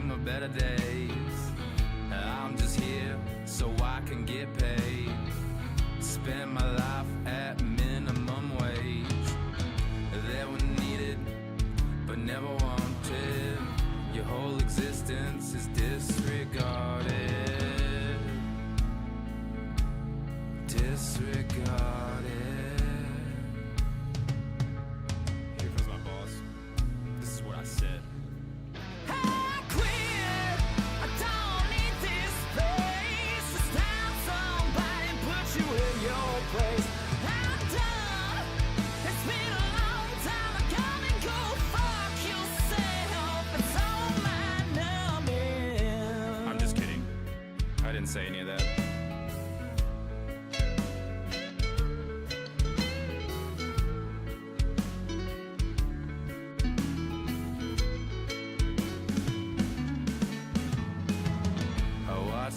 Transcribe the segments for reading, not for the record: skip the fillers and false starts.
dream of better days. I'm just here so I can get paid. Spend my life at minimum wage. They were needed, but never wanted. Your whole existence is disregarded. Disregarded. Here comes my boss. This is what I said. I quit. I don't need this place. It's time somebody put you in your place. I'm done. It's been a long time. I come and go. Fuck yourself. It's all my numbing. I'm just kidding. I didn't say any of that.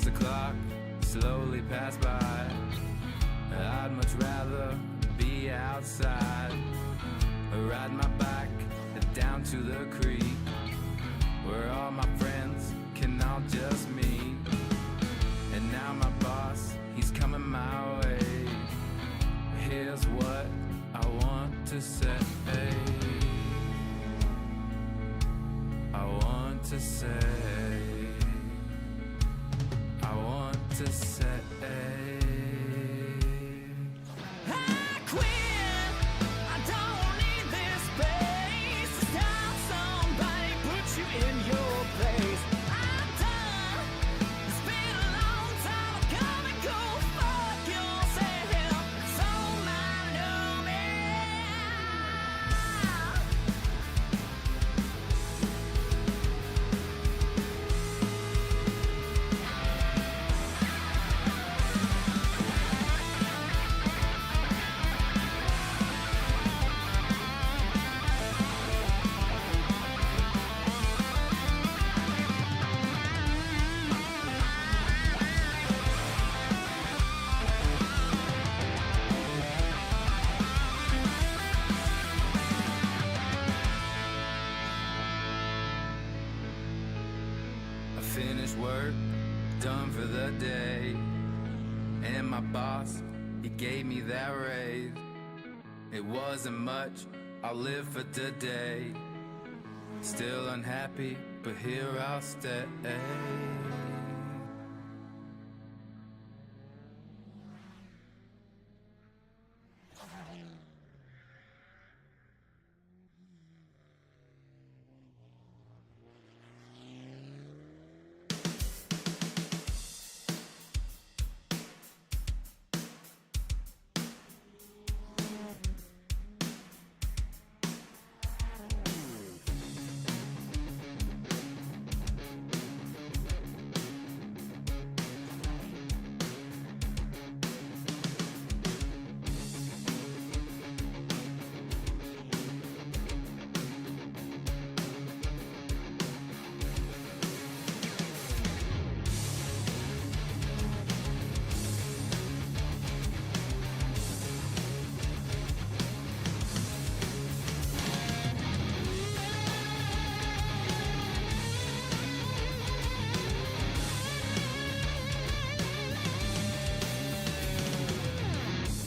The clock slowly pass by. I'd much rather be outside. Ride my bike down to the creek, where all my friends can all just meet. And now my boss, he's coming my way. Here's what I want to say. I want to say. I want to say I quit. I don't need this space. It's time somebody put you in your place. I'm done. It's been a long time. I come and go. Fuck yourself. It's all my finished work, done for the day. And my boss, he gave me that raise. It wasn't much, I'll live for today. Still unhappy, but here I'll stay.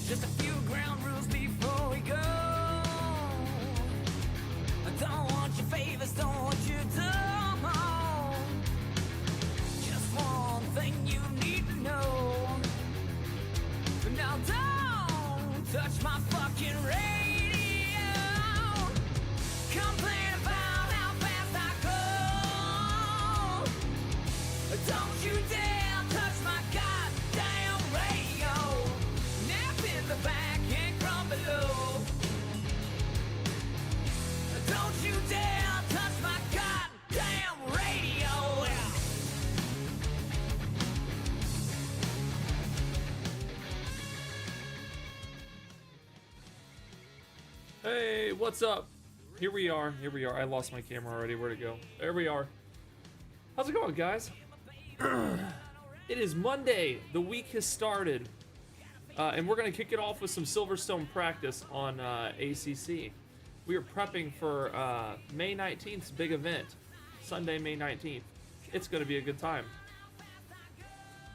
Just a few ground rules before we go. I don't want your favors, don't want you to. Just one thing you need to know. But now don't touch my fucking radio. Complain about how fast I go. Don't you dare touch my goddamn radio. In the back and crawl below. Don't you dare touch my goddamn radio. Hey, what's up? Here we are. I lost my camera already. Where'd it go? There we are. How's it going, guys? It is Monday. The week has started. And we're going to kick it off with some Silverstone practice on ACC. We are prepping for May 19th's big event, Sunday, May 19th. It's gonna be a good time.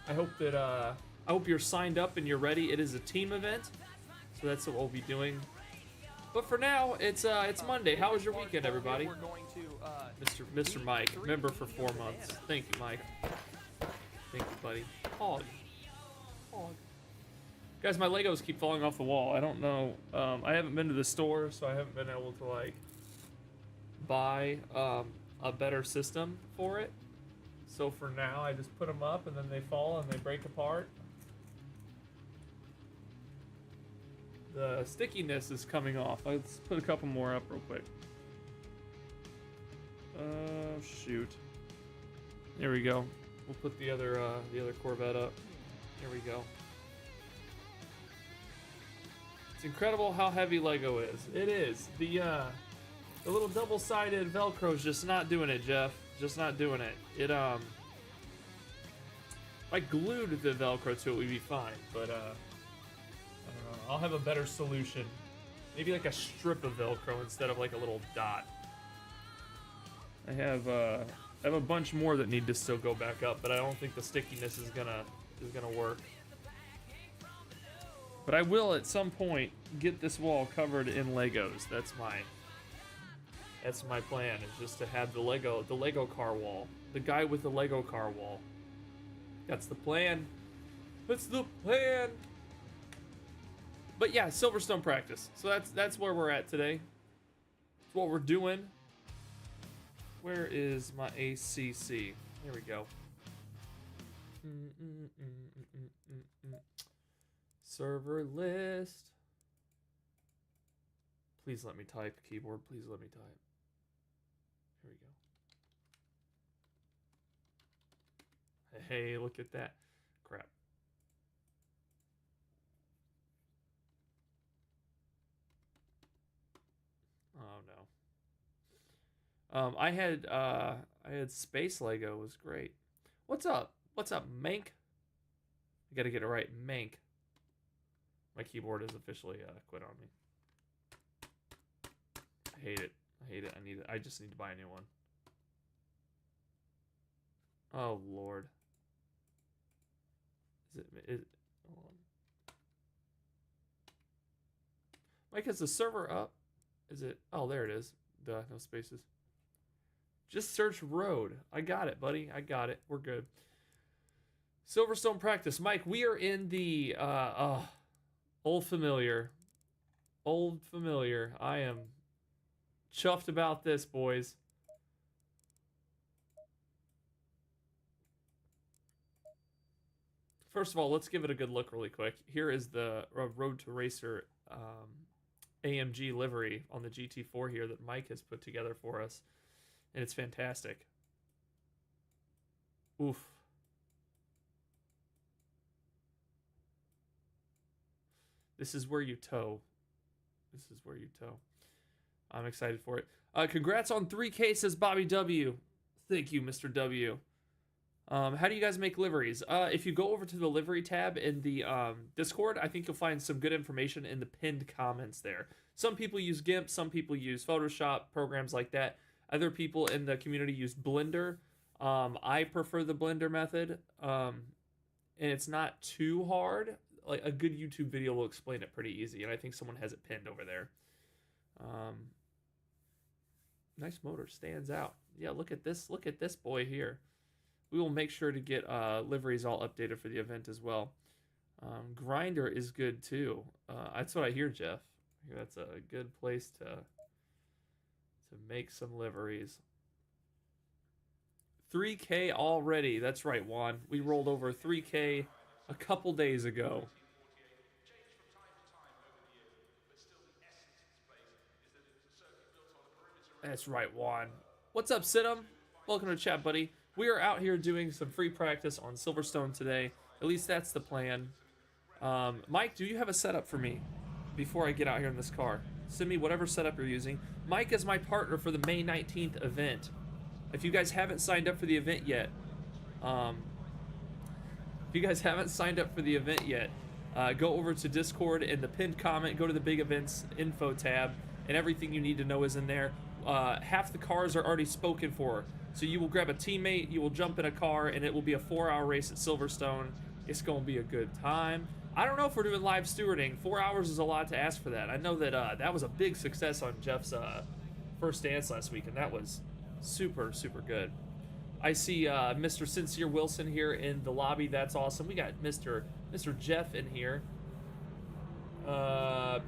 I hope that I hope you're signed up and you're ready. It is a team event, so that's what we'll be doing. But for now, it's Monday. How was your weekend, everybody? Mr. Mike, member for 4 months. Thank you, Mike. Thank you, buddy. Hog. Guys, my Legos keep falling off the wall. I don't know. I haven't been to the store, so I haven't been able to like buy a better system for it. So for now, I just put them up, and then they fall and they break apart. The stickiness is coming off. Let's put a couple more up real quick. Shoot. There we go. We'll put the other Corvette up. There we go. It's incredible how heavy Lego is. It is. The little double-sided Velcro is just not doing it, Jeff. Just not doing it. If I glued the Velcro to it, we'd be fine. But I don't know. I'll have a better solution. Maybe like a strip of Velcro instead of like a little dot. I have a bunch more that need to still go back up, but I don't think the stickiness is gonna work. But I will at some point get this wall covered in Legos. That's my plan, is just to have the Lego car wall. The guy with the Lego car wall. That's the plan. That's the plan. But yeah, Silverstone practice. So that's where we're at today. That's what we're doing. Where is my ACC? Here we go. Server list. Please let me type, keyboard. Please let me type. Here we go. Hey, look at that. Crap. Oh no. I had Space Lego. It was great. What's up? What's up, Mank? I gotta get it right, Mank. My keyboard has officially quit on me. I hate it. I hate it. I just need to buy a new one. Oh Lord. Is it? Hold on. Mike, has the server up? Is it? Oh, there it is. Duh, no spaces. Just search road. I got it, buddy. I got it. We're good. Silverstone practice. Mike, we are in the old familiar. Old familiar. I am chuffed about this, boys. First of all, let's give it a good look really quick. Here is the Road to Racer AMG livery on the GT4 here that Mike has put together for us. And it's fantastic. Oof. This is where you tow. This is where you tow. I'm excited for it. Congrats on 3K, says Bobby W. Thank you, Mr. W. How do you guys make liveries? If you go over to the livery tab in the Discord, I think you'll find some good information in the pinned comments there. Some people use GIMP, some people use Photoshop, programs like that. Other people in the community use Blender. I prefer the Blender method, and it's not too hard. Like a good YouTube video will explain it pretty easy, and I think someone has it pinned over there. Nice motor, stands out. Yeah, look at this. Look at this boy here. We will make sure to get liveries all updated for the event as well. Grinder is good too. That's what I hear, Jeff. I hear that's a good place to make some liveries. 3K already. That's right, Juan. We rolled over 3K a couple days ago. That's right, Juan. What's up, Sidham? Welcome to the chat, buddy. We are out here doing some free practice on Silverstone today. At least that's the plan. Mike, do you have a setup for me before I get out here in this car? Send me whatever setup you're using. Mike is my partner for the May 19th event. If you guys haven't signed up for the event yet, go over to Discord in the pinned comment, go to the big events info tab, and everything you need to know is in there. Half the cars are already spoken for. So you will grab a teammate, you will jump in a car, and it will be a 4-hour race at Silverstone. It's going to be a good time. I don't know if we're doing live stewarding. 4 hours is a lot to ask for that. I know that that was a big success on Jeff's first dance last week, and that was super, super good. I see Mr. Sincere Wilson here in the lobby. That's awesome. We got Mr. Jeff in here.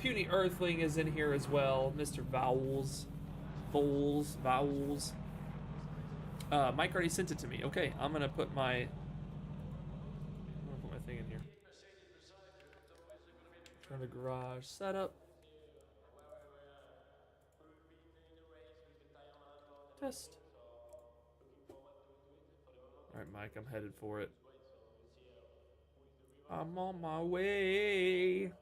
Puny Earthling is in here as well. Mr. Vowels. Mike already sent it to me. Okay, I'm gonna put my thing in here. Turn the garage setup. Test. All right, Mike, I'm headed for it. I'm on my way.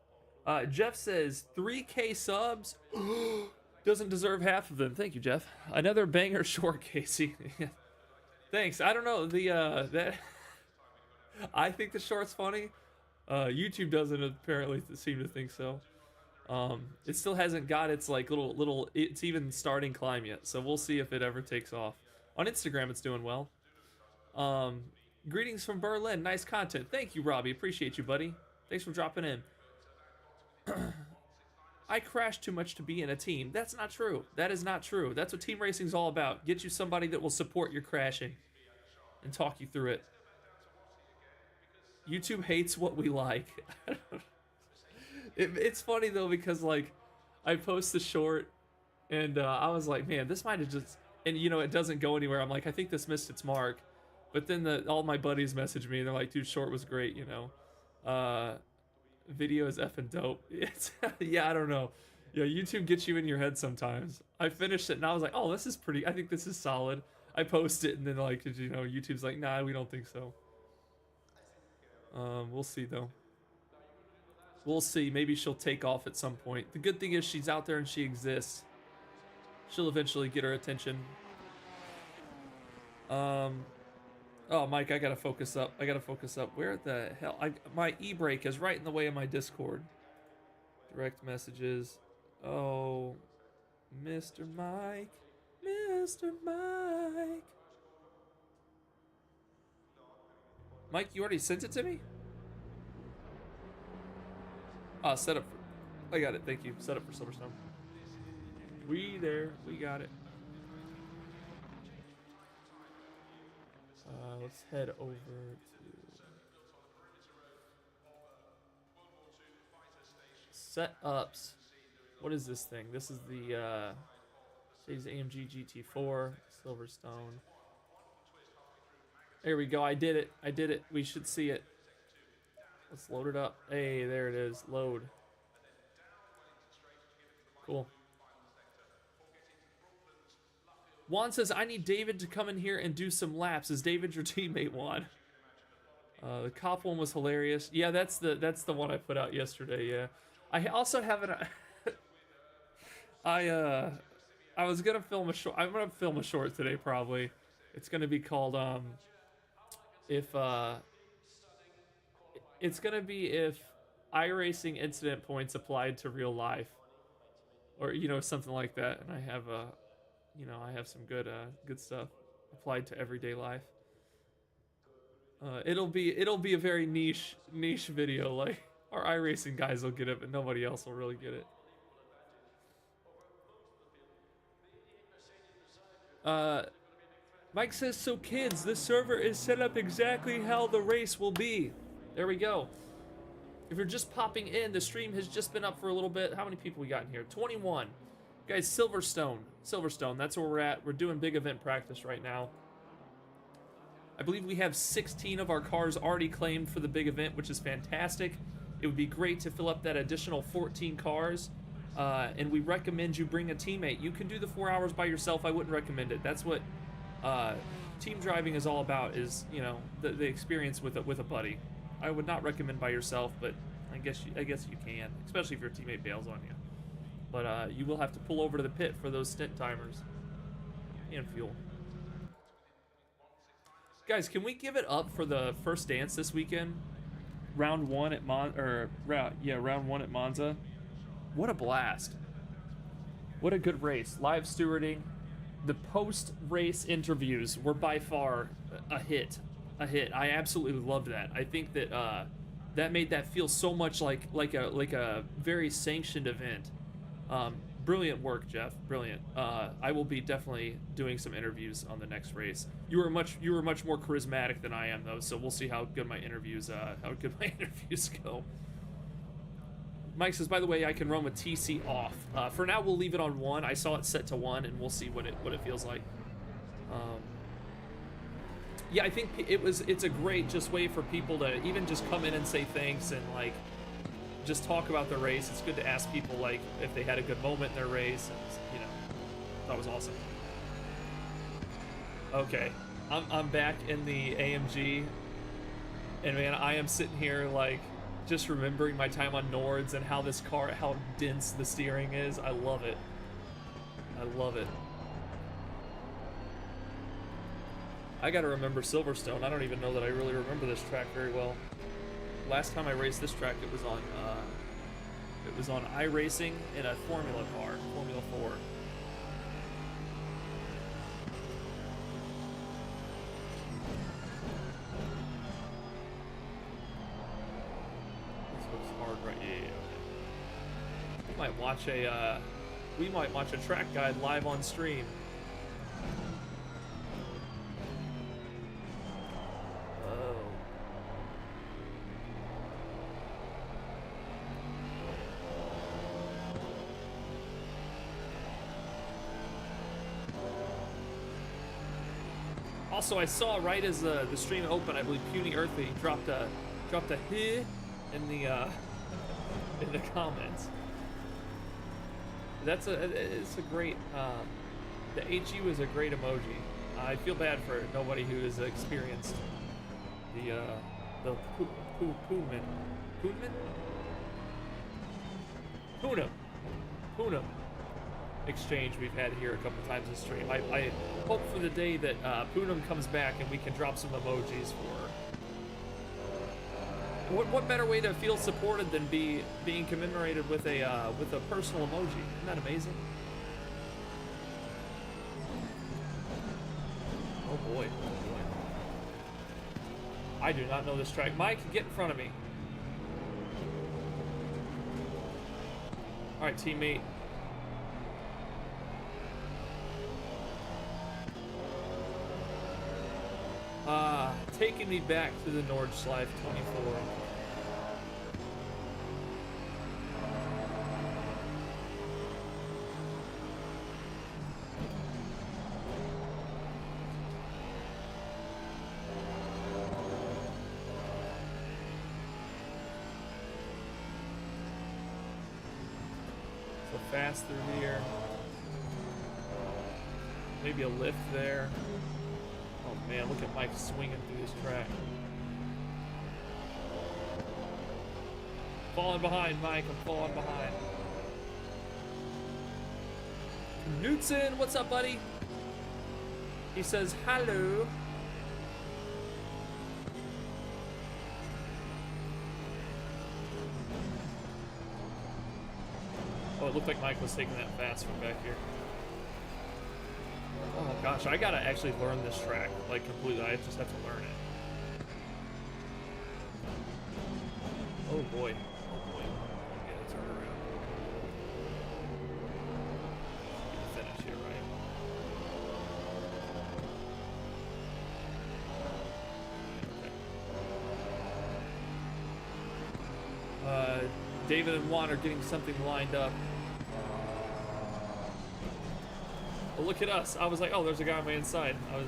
Jeff says 3K subs. Doesn't deserve half of them. Thank you, Jeff. Another banger short, Casey. Thanks. I don't know that. I think the short's funny. YouTube doesn't apparently seem to think so. It still hasn't got its like little. It's even starting climb yet. So we'll see if it ever takes off. On Instagram, it's doing well. Greetings from Berlin. Nice content. Thank you, Robbie. Appreciate you, buddy. Thanks for dropping in. I crash too much to be in a team. That's not true. That is not true. That's what team racing's all about. Get you somebody that will support your crashing and talk you through it. YouTube hates what we like. It's funny though because like I post the short and I was like, man, this might have just, and you know it doesn't go anywhere. I'm like, I think this missed its mark. But then all my buddies message me and they're like, dude, short was great, you know. Video is effing dope. It's yeah, I don't know. Yeah, YouTube gets you in your head sometimes. I finished it and I was like, oh, this is pretty. I think this is solid. I post it and then like, you know, YouTube's like, nah, we don't think so. We'll see though. We'll see. Maybe she'll take off at some point. The good thing is she's out there and she exists. She'll eventually get her attention. Oh, Mike, I gotta focus up. Where the hell? My e-brake is right in the way of my Discord. Direct messages. Oh, Mr. Mike. Mr. Mike. Mike, you already sent it to me? Set up for... I got it, thank you. Set up for Silverstone. We got it. Let's head over to setups. What is this thing? This is the AMG GT4 Silverstone. There we go. I did it. We should see it. Let's load it up. Hey, there it is. Load. Cool. Juan says, I need David to come in here and do some laps. Is David your teammate, Juan? The cop one was hilarious. Yeah, that's the one I put out yesterday, yeah. I also have an... I was going to film a short... I'm going to film a short today, probably. It's going to be called, It's going to be if iRacing incident points applied to real life. Or, you know, something like that. And I have I have some good stuff applied to everyday life. It'll be a very niche video. Like our iRacing guys will get it, but nobody else will really get it. Mike says, so kids, this server is set up exactly how the race will be. There we go. If you're just popping in, the stream has just been up for a little bit. How many people we got in here? 21. Guys, Silverstone, that's where we're at. We're doing big event practice right now. I believe we have 16 of our cars already claimed for the big event, which is fantastic. It would be great to fill up that additional 14 cars, and we recommend you bring a teammate. You can do the 4 hours by yourself. I wouldn't recommend it. That's what team driving is all about, is, you know, the experience with a buddy. I would not recommend by yourself, but I guess you can, especially if your teammate bails on you. But you will have to pull over to the pit for those stint timers and fuel. Guys, can we give it up for the first dance this weekend? Round one at round one at Monza. What a blast! What a good race. Live stewarding. the post-race interviews were by far a hit. I absolutely loved that. I think that that made that feel so much like a very sanctioned event. Brilliant work, Jeff. Brilliant. I will be definitely doing some interviews on the next race. You were much more charismatic than I am, though, so we'll see how good my interviews go. Mike says, by the way, I can run with TC off. For now, we'll leave it on 1. I saw it set to 1, and we'll see what it feels like. Yeah, I think it's a great just way for people to even just come in and say thanks and like just talk about the race. It's good to ask people like if they had a good moment in their race, and you know, that was awesome. Okay, I'm back in the AMG, and man, I am sitting here like just remembering my time on Nords and how this car, how dense the steering is. I love it. I love it. I gotta remember Silverstone. I don't even know that I really remember this track very well. Last time I raced this track, it was on iRacing in a Formula car, Formula 4. This looks hard, right? Yeah, okay. We might watch a track guide live on stream. Also, I saw right as the stream opened, I believe Puny Earthy dropped a "he" in the comments. It's a great the HU is a great emoji. I feel bad for nobody who has experienced the Poonam exchange we've had here a couple times in stream. I hope for the day that Poonam comes back and we can drop some emojis for her. What better way to feel supported than being commemorated with a personal emoji? Isn't that amazing? Oh boy, oh boy. I do not know this track. Mike, get in front of me. All right, teammate. Taking me back to the Nordschleife 24. So fast through here. Maybe a lift there. Oh man, look at Mike swinging through this track. Falling behind, Mike. I'm falling behind. Knutson, what's up, buddy? He says, hello. Oh, it looked like Mike was taking that fast from back here. Oh gosh, I gotta actually learn this track, like completely. I just have to learn it. Oh boy. Oh boy. Yeah, turn around. Finish here, right? Okay. David and Juan are getting something lined up. Well, look at us. I was like, oh, there's a guy on my inside. I was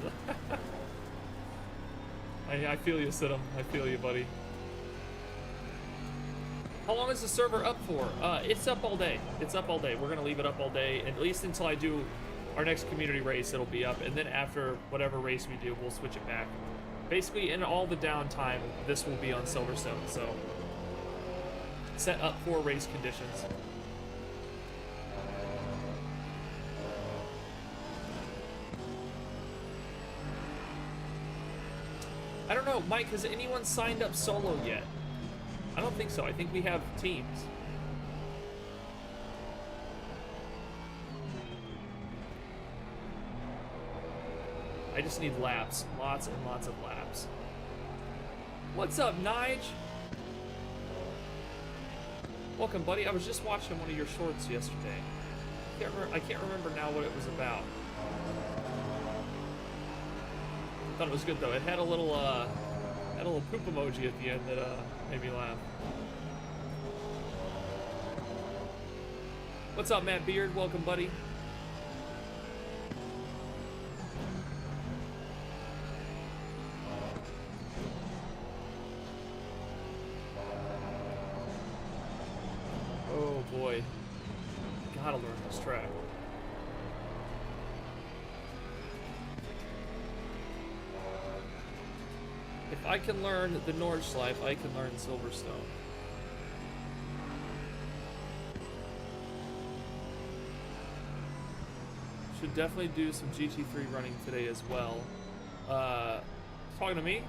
I feel you, Sidham. I feel you, buddy. How long is the server up for? It's up all day. It's up all day. We're gonna leave it up all day, at least until I do our next community race. It'll be up, and then after whatever race we do, we'll switch it back. Basically, in all the downtime, this will be on Silverstone. So set up for race conditions. I don't know, Mike, has anyone signed up solo yet? I don't think so. I think we have teams. I just need laps. Lots and lots of laps. What's up, Nige? Welcome, buddy. I was just watching one of your shorts yesterday. I can't remember now what it was about. I thought it was good though. It had a little poop emoji at the end that made me laugh. What's up, Matt Beard? Welcome, buddy. Oh boy. Gotta learn this track. If I can learn the Nordschleife, I can learn Silverstone. Should definitely do some GT3 running today as well. Talking to me?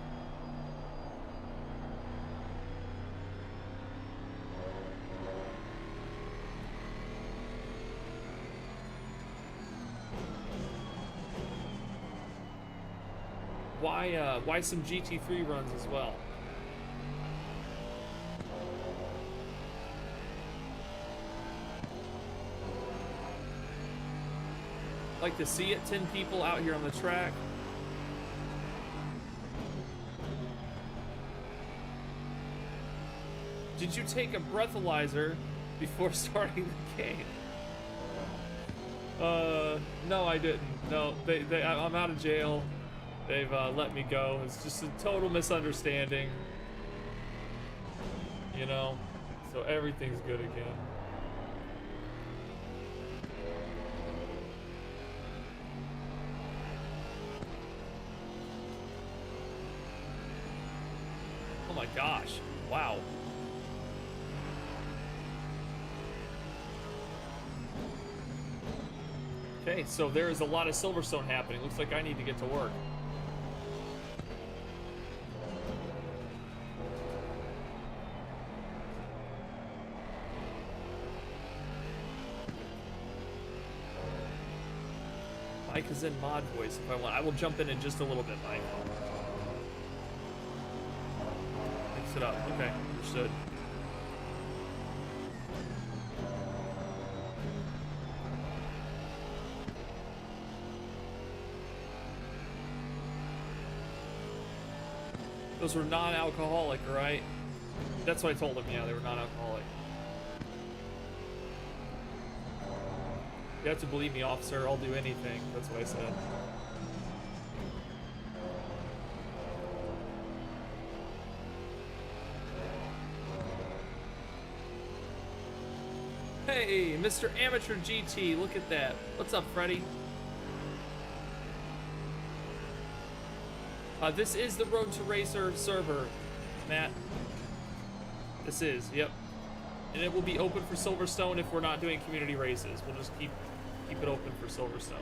Why some GT3 runs as well? Like to see it, 10 people out here on the track. Did you take a breathalyzer before starting the game? No, I didn't. No, I'm out of jail. They've let me go. It's just a total misunderstanding. You know? So everything's good again. Oh my gosh. Wow. Okay, so there is a lot of Silverstone happening. Looks like I need to get to work. Mike is in mod voice if I want. I will jump in just a little bit, Mike. Mix it up. Okay, understood. Those were non-alcoholic, right? That's what I told him, yeah, they were non-alcoholic. You have to believe me, officer, I'll do anything. That's what I said. Hey, Mr. Amateur GT, look at that. What's up, Freddy? This is the Road to Racer server, Matt. This is, yep. And it will be open for Silverstone if we're not doing community races. We'll just keep it open for Silverstone.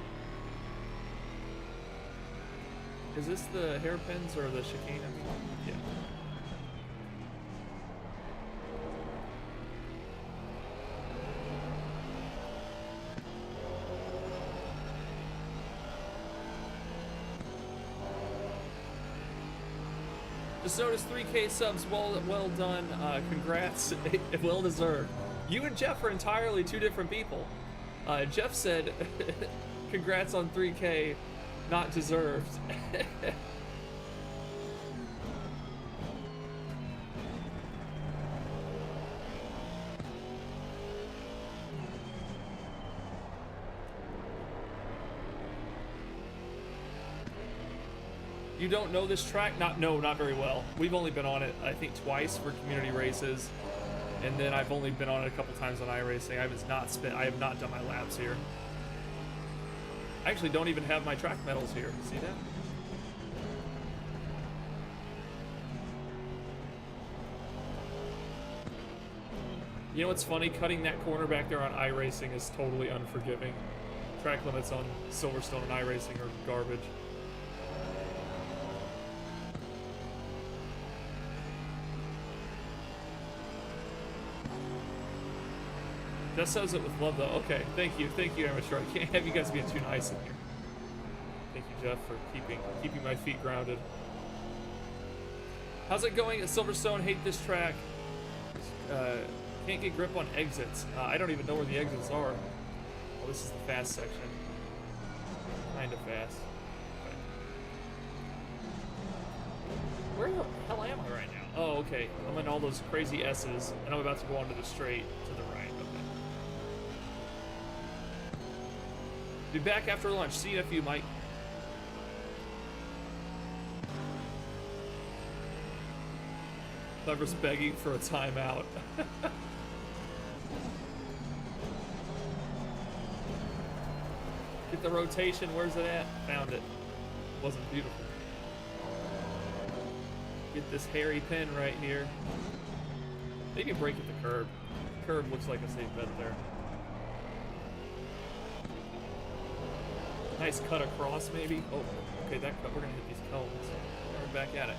Is this the hairpins or the chicane? I mean, yeah. Just noticed 3K subs, well done, congrats, well deserved. You and Jeff are entirely two different people. Jeff said, congrats on 3K, not deserved. You don't know this track? Not very well. We've only been on it, I think, twice for community races, and then I've only been on it a couple times on iRacing. I have not done my laps here. I actually don't even have my track medals here. See that? You know what's funny? Cutting that corner back there on iRacing is totally unforgiving. Track limits on Silverstone and iRacing are garbage. That says it with love, though. Okay, thank you, amateur. I can't have you guys being too nice in here. Thank you, Jeff, for keeping my feet grounded. How's it going at Silverstone? Hate this track. Can't get grip on exits. I don't even know where the exits are. Oh, this is the fast section. Kind of fast. Okay. Where the hell am I right now? Oh, okay. I'm in all those crazy S's, and I'm about to go onto the straight to the right. Okay. Be back after lunch. See you in a few, Mike. Clever's begging for a timeout. Get the rotation. Where's it at? Found it. Wasn't beautiful. Get this hairy pin right here. Maybe break at the curb. Curb looks like a safe bet there. Nice cut across, maybe. Oh, okay, that cut. We're gonna hit these cones. We're back at it.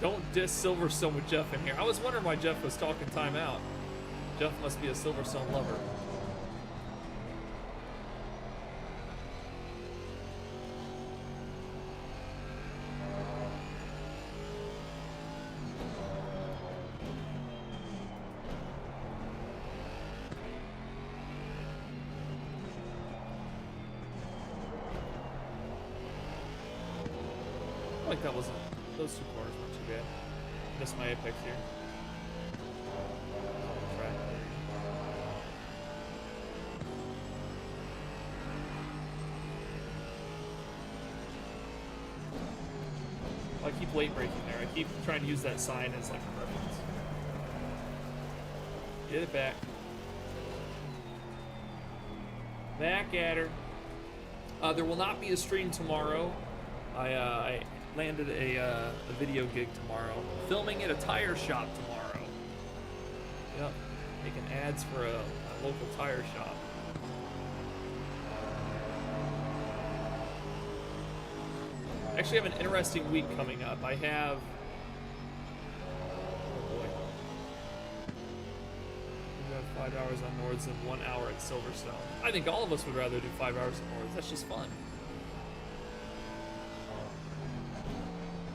Don't diss Silverstone with Jeff in here. I was wondering why Jeff was talking timeout. Jeff must be a Silverstone lover. I like that wasn't. Those two corners weren't too bad. Missed my apex here. Track. Well, I keep late braking there. I keep trying to use that sign as like a reference. Get it back. Back at her. There will not be a stream tomorrow. I landed a video gig tomorrow. Filming at a tire shop tomorrow. Yep. Making ads for a local tire shop. Actually, I have an interesting week coming up. I have... Oh boy. We have 5 hours on Nords and 1 hour at Silverstone. I think all of us would rather do 5 hours at Nords. That's just fun.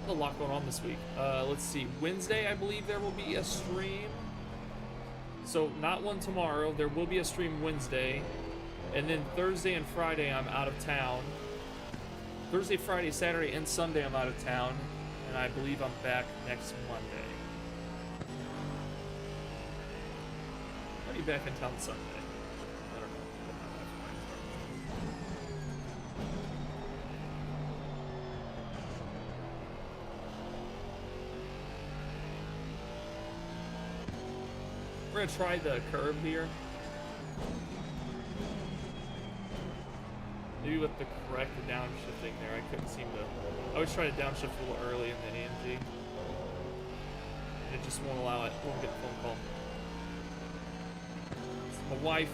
A lot going on this week. Let's see. Wednesday, I believe there will be a stream. So not one tomorrow. There will be a stream Wednesday. And then Thursday and Friday, I'm out of town. Thursday, Friday, Saturday, and Sunday, I'm out of town. And I believe I'm back next Monday. I'll be back in town Sunday. I don't know. We're gonna try the curve here. Maybe with the correct downshifting there, I couldn't seem to. I always try to downshift a little early in the AMG. And it just won't allow it. Won't get a phone call. It's my wife.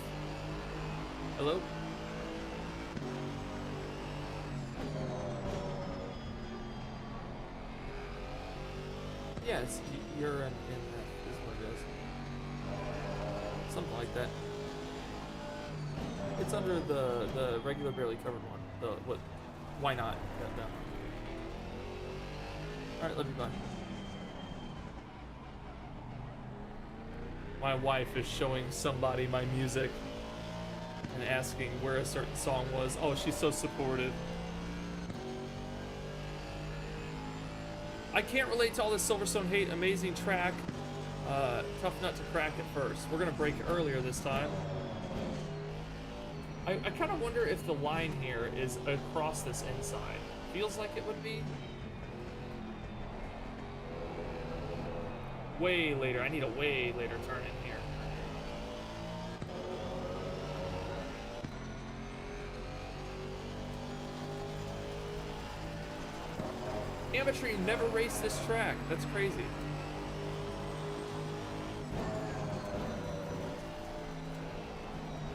Hello? Yes, you're in that. This is what it is. Something like that. It's under the regular barely covered one. The what? Why not? Yeah, no. All right, love you, bye. My wife is showing somebody my music and asking where a certain song was. Oh, she's so supportive. I can't relate to all this Silverstone hate. Amazing track. Tough nut to crack at first. We're gonna break earlier this time. I kind of wonder if the line here is across this inside. Feels like it would be. Way later. I need a way later turn in here. Amateur, you never raced this track. That's crazy.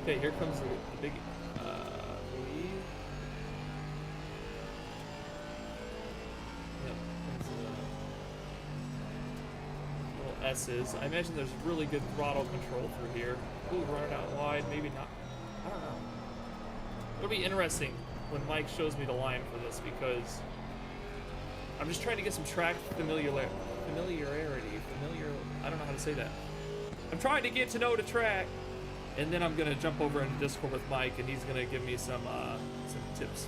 Okay, here comes the big, lead. Yep, little S's. I imagine there's really good throttle control through here. Ooh, running out wide, maybe not. I don't know. It'll be interesting when Mike shows me the line for this because I'm just trying to get some track familiarity. I don't know how to say that. I'm trying to get to know the track, and then I'm gonna jump over into Discord with Mike, and he's gonna give me some tips.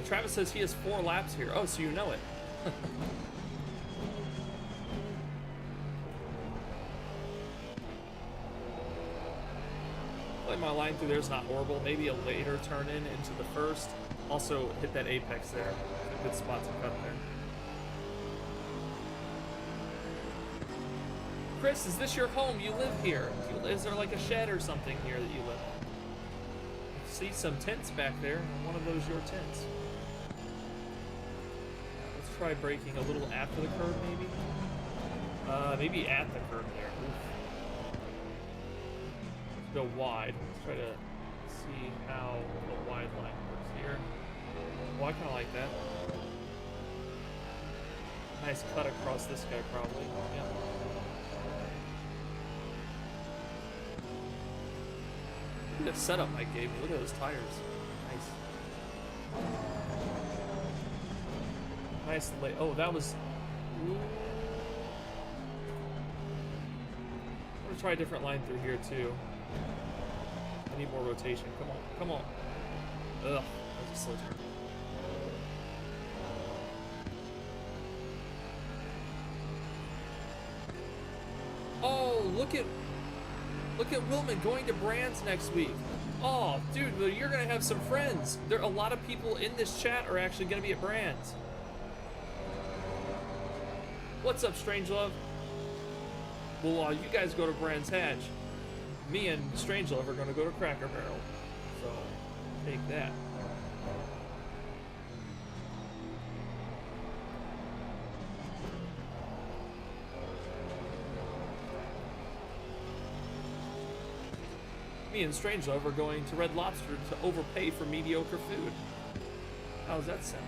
Travis says he has 4 laps here. Oh, so you know it. Like my line through there is not horrible. Maybe a later turn in into the first. Also hit that apex there. A good spot to cut there. Chris, is this your home? You live here? Is there like a shed or something here that you live in? I see some tents back there. Are one of those your tents? Let's try braking a little after the curve, maybe. Maybe at the curve there. Oof. Go wide. Let's try to see how the wide line works here. Well, I kind of like that. Nice cut across this guy, probably. Yeah. Look at the setup Mike gave me. Look at those tires. Nice. Nice lay. Oh, that was. Ooh. I'm gonna try a different line through here too. I need more rotation. Come on, come on. Ugh, that was a slow turn. Oh, look at Wilman going to Brands next week. Oh, dude, well, you're gonna have some friends. A lot of people in this chat are actually gonna be at Brands. What's up, Strangelove? Well, you guys go to Brands Hatch. Me and Strangelove are gonna go to Cracker Barrel. So, take that. Me and Strangelove are going to Red Lobster to overpay for mediocre food. How does that sound?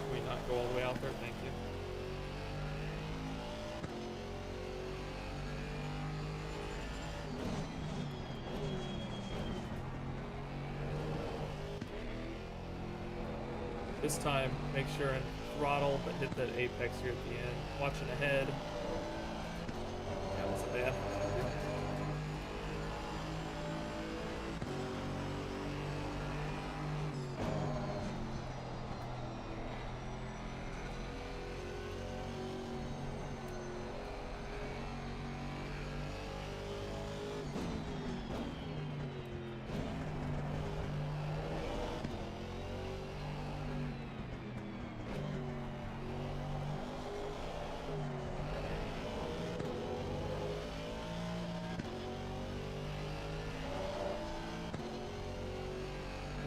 Can we not go all the way out there? Thank you. This time, make sure and throttle, but hit that apex here at the end. Watching ahead. That wasn't bad.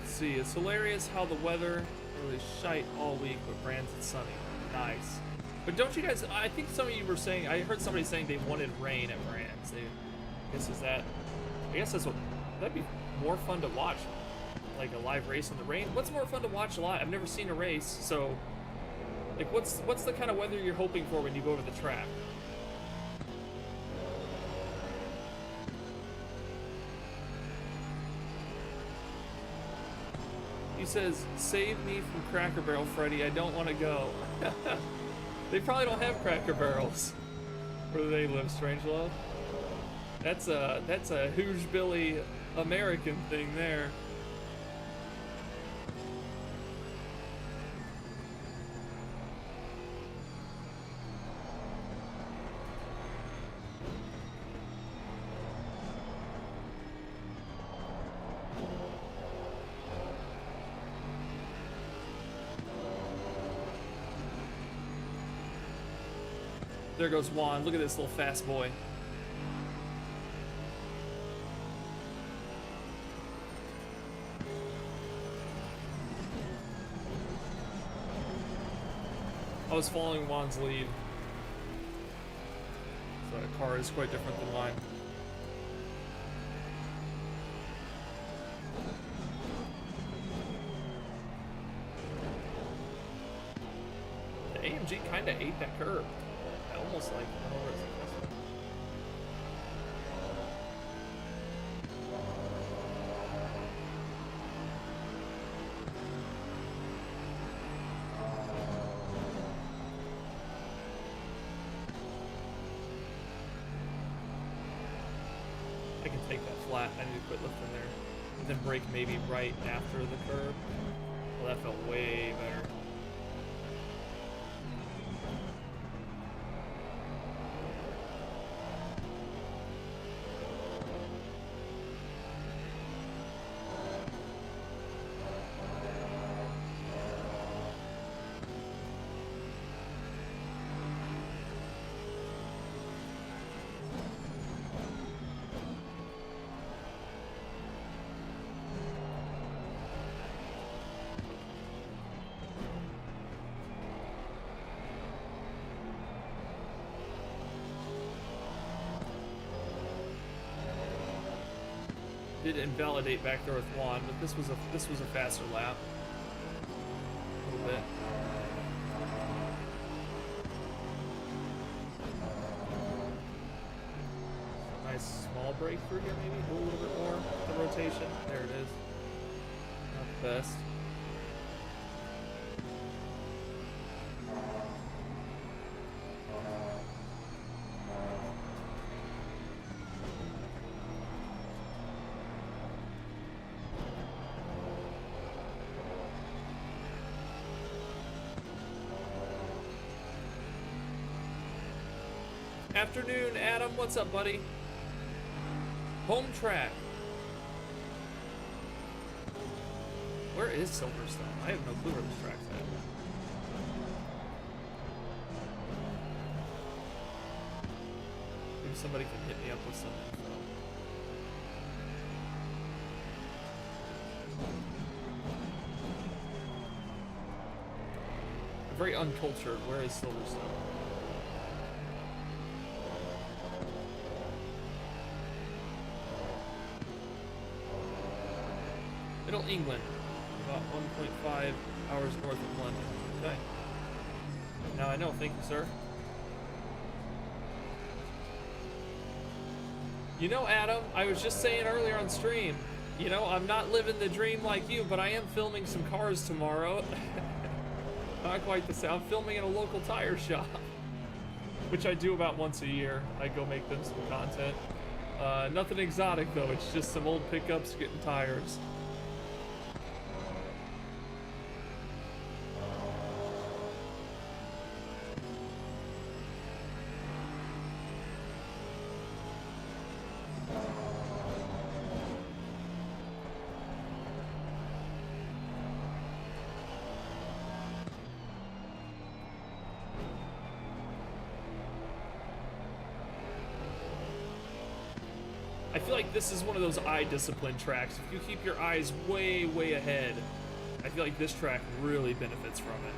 See, it's hilarious how the weather really shite all week, but Brands it's sunny. Nice. But don't you guys, I think some of you were saying, I heard somebody saying they wanted rain at Brands. I guess that's what, that'd be more fun to watch, like a live race in the rain. What's more fun to watch live? I've never seen a race, so, like what's the kind of weather you're hoping for when you go to the track? He says, save me from Cracker Barrel, Freddy. I don't want to go. They probably don't have Cracker Barrels where they live, Strangelove. That's a huge Billy American thing there. There goes Juan. Look at this little fast boy. I was following Juan's lead. car is quite different than mine. The AMG kind of ate that curb. I almost like went over it. I can take that flat. I need to quit lifting there. And then brake maybe right after the curb. Well, that felt way better. Did invalidate back there with Juan, but this was a faster lap. A little bit. Nice small breakthrough here, maybe a little bit more. The rotation. There it is. Not the best. Afternoon, Adam. What's up, buddy? Home track. Where is Silverstone? I have no clue where this track's at. Maybe somebody can hit me up with some info. I'm very uncultured. Where is Silverstone? Middle England, about 1.5 hours north of London. Okay. Now I know, thank you, sir. You know, Adam, I was just saying earlier on stream, you know, I'm not living the dream like you, but I am filming some cars tomorrow. Not quite the same. I'm filming in a local tire shop, which I do about once a year. I go make them some content. Nothing exotic, though. It's just some old pickups getting tires. I feel like this is one of those eye discipline tracks. If you keep your eyes way, way ahead, I feel like this track really benefits from it.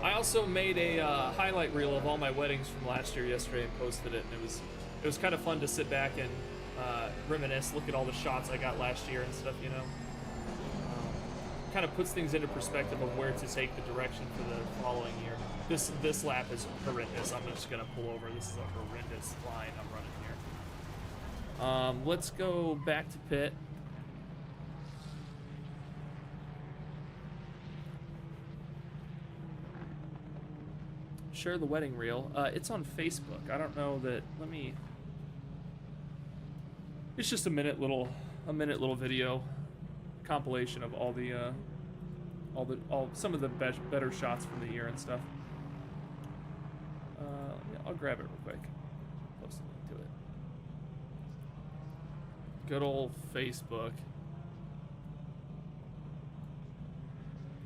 I also made a highlight reel of all my weddings from last year yesterday and posted it, and it was kind of fun to sit back and reminisce, look at all the shots I got last year and stuff, you know. Kind of puts things into perspective of where to take the direction for the following year. This lap is horrendous. I'm just gonna pull over. This is a horrendous line I'm running here. Let's go back to pit. Share the wedding reel. It's on Facebook. I don't know that. Let me. It's just a minute little video compilation of some of the better shots from the year and stuff. Yeah, I'll grab it real quick. Post a link to it. Good old Facebook.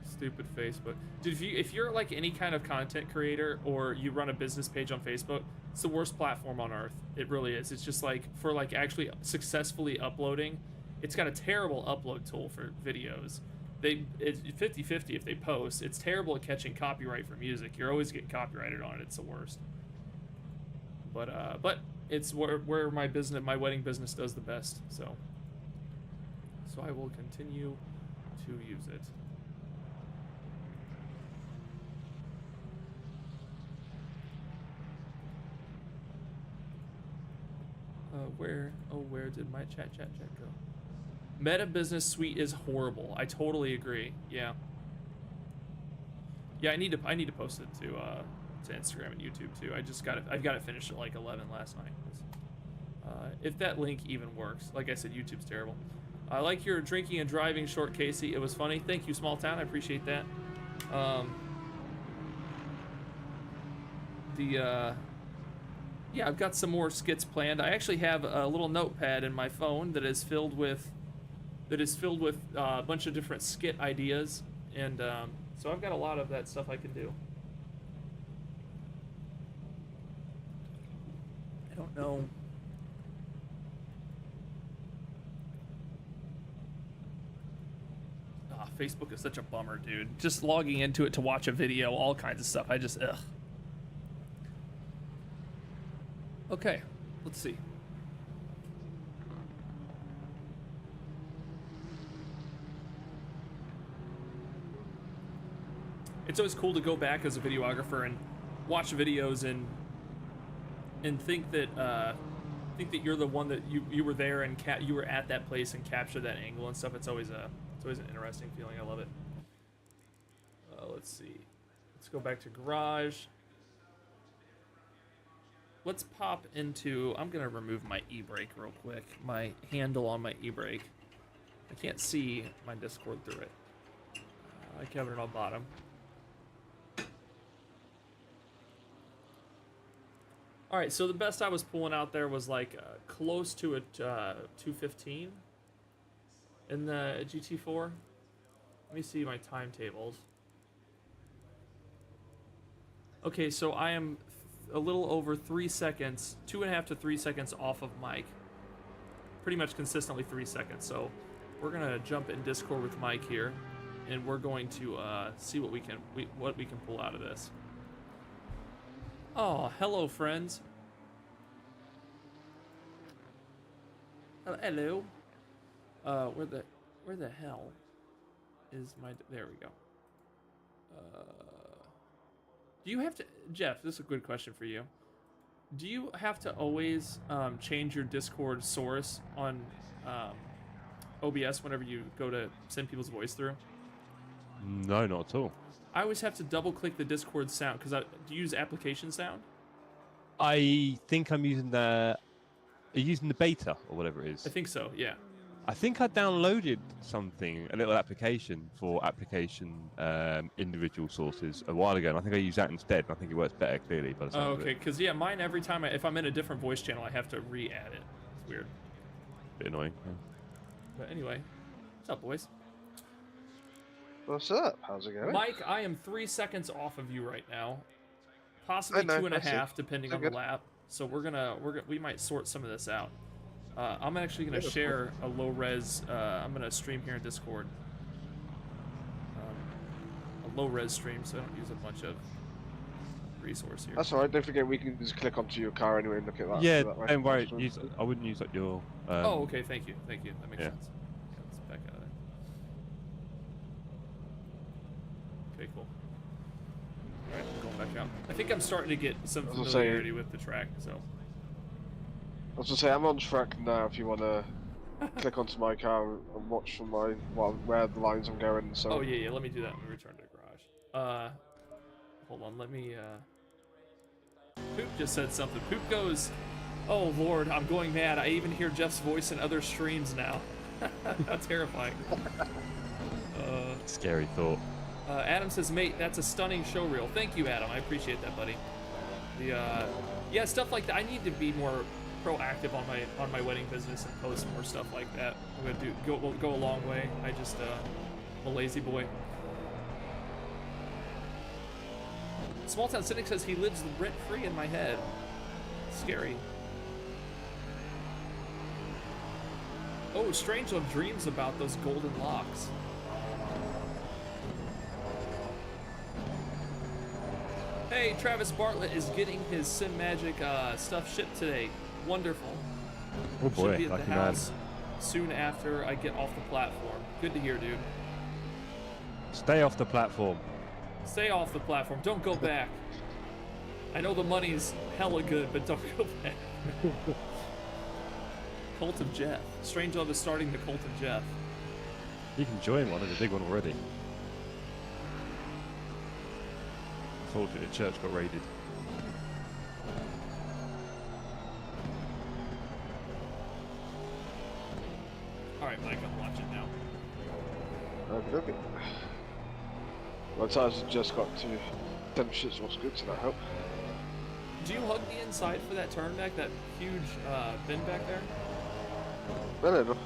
Stupid Facebook. Dude, if you're like any kind of content creator or you run a business page on Facebook, it's the worst platform on earth. It really is. It's just like for like actually successfully uploading. It's got a terrible upload tool for videos. It's 50-50 if they post. It's terrible at catching copyright for music. You're always getting copyrighted on it. It's the worst. But it's where my wedding business does the best. So I will continue to use it. Where did my chat go? Meta Business Suite is horrible. I totally agree. Yeah. Yeah, I need to post it to Instagram and YouTube too. I've got it finished at like 11 last night. If that link even works. Like I said, YouTube's terrible. I like your drinking and driving short, Casey. It was funny. Thank you, Small Town. I appreciate that. Yeah, I've got some more skits planned. I actually have a little notepad in my phone that is filled with a bunch of different skit ideas, and so I've got a lot of that stuff I can do. I don't know. Facebook is such a bummer, dude. Just logging into it to watch a video, all kinds of stuff. I just, ugh. Okay, let's see. It's always cool to go back as a videographer and watch videos and think that you're the one that you were there and you were at that place and captured that angle and stuff. It's always an interesting feeling. I love it. Let's see. Let's go back to garage. Let's pop into, I'm gonna remove my e-brake real quick. My handle on my e-brake. I can't see my Discord through it. I covered it on bottom. All right, so the best I was pulling out there was like close to a 215 in the GT4. Let me see my timetables. Okay, so I am a little over 3 seconds, 2.5 to 3 seconds off of Mike. Pretty much consistently 3 seconds. So we're gonna jump in Discord with Mike here, and we're going to see what we can pull out of this. Oh, hello, friends. Hello. Where the hell is my? There we go. Do you have to, Jeff? This is a good question for you. Do you have to always change your Discord source on OBS whenever you go to send people's voice through? No, not at all. I always have to double click the Discord sound because do you use application sound? I think I'm using are you using the beta or whatever it is? I think so, yeah. I think I downloaded a little application for individual sources a while ago, and I think I use that instead. And I think it works better, clearly. By the sound of okay, it. because yeah, mine every time if I'm in a different voice channel, I have to re-add it. It's weird. Bit annoying. Yeah. But anyway, what's up, boys? What's up? How's it going? Mike, I am 3 seconds off of you right now. Possibly 2.5, depending on the lap. So we might sort some of this out. I'm actually gonna share a low res. I'm gonna stream here in Discord. A low res stream, so I don't use a bunch of resource here. That's alright. Don't forget we can just click onto your car anyway and look at that. Yeah, so don't worry. I wouldn't use like your. Oh, okay. Thank you. That makes yeah. sense. Let's back out of there. Okay, cool. All right, going back out. I think I'm starting to get some familiarity with the track, so. I was gonna say I'm on track now. If you want to click onto my car and watch from where the lines I'm going. So. Oh yeah. Let me do that when we return to the garage. Hold on. Let me. Poop just said something. Poop goes, "Oh Lord, I'm going mad. I even hear Jeff's voice in other streams now." How terrifying. Scary thought. Adam says, "Mate, that's a stunning show reel." Thank you, Adam. I appreciate that, buddy. Yeah, stuff like that. I need to be more proactive on my wedding business and post more stuff like that. I'm gonna go a long way. I'm a lazy boy. Small Town Cynic says he lives rent free in my head. Scary. Oh, Strangelove dreams about those golden locks. Hey, Travis Bartlett is getting his Sim Magic stuff shipped today. Wonderful. Oh boy, Should be at lucky the man. house soon after I get off the platform. Good to hear, dude. Stay off the platform. Stay off the platform. Don't go back. I know the money's hella good, but don't go back. Cult of Jeff. Strangelove is starting the Cult of Jeff. You can join one. There's a big one already. Unfortunately, the church got raided. Alright, Mike, I'm watching now. Okay. My tires have just got to temperatures. What's good, so that help. Do you hug the inside for that turn back, that huge bin back there? No.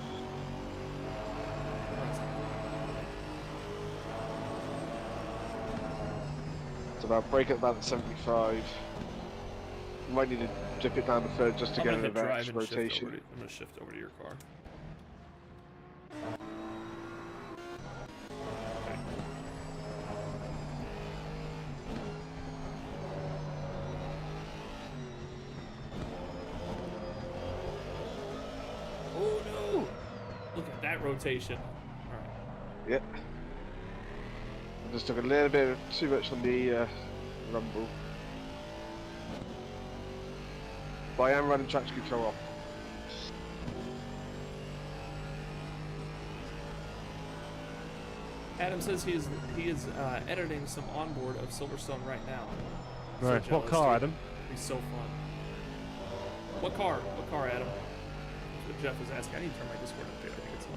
It's about break at about 75. You might need to dip it down the third just to I'm get gonna an hit drive advanced and shift rotation. over to, I'm gonna shift over to your car. Oh no! Look at that rotation. Alright. Yep. I just took a little bit too much on the rumble. But I am running traction control off. Adam says he is editing some onboard of Silverstone right now. Right. So What car, jealous, Adam? dude. He's so fun. What car? What car, Adam? That's what Jeff was asking. I need to turn my Discord up, dude. I think it's on.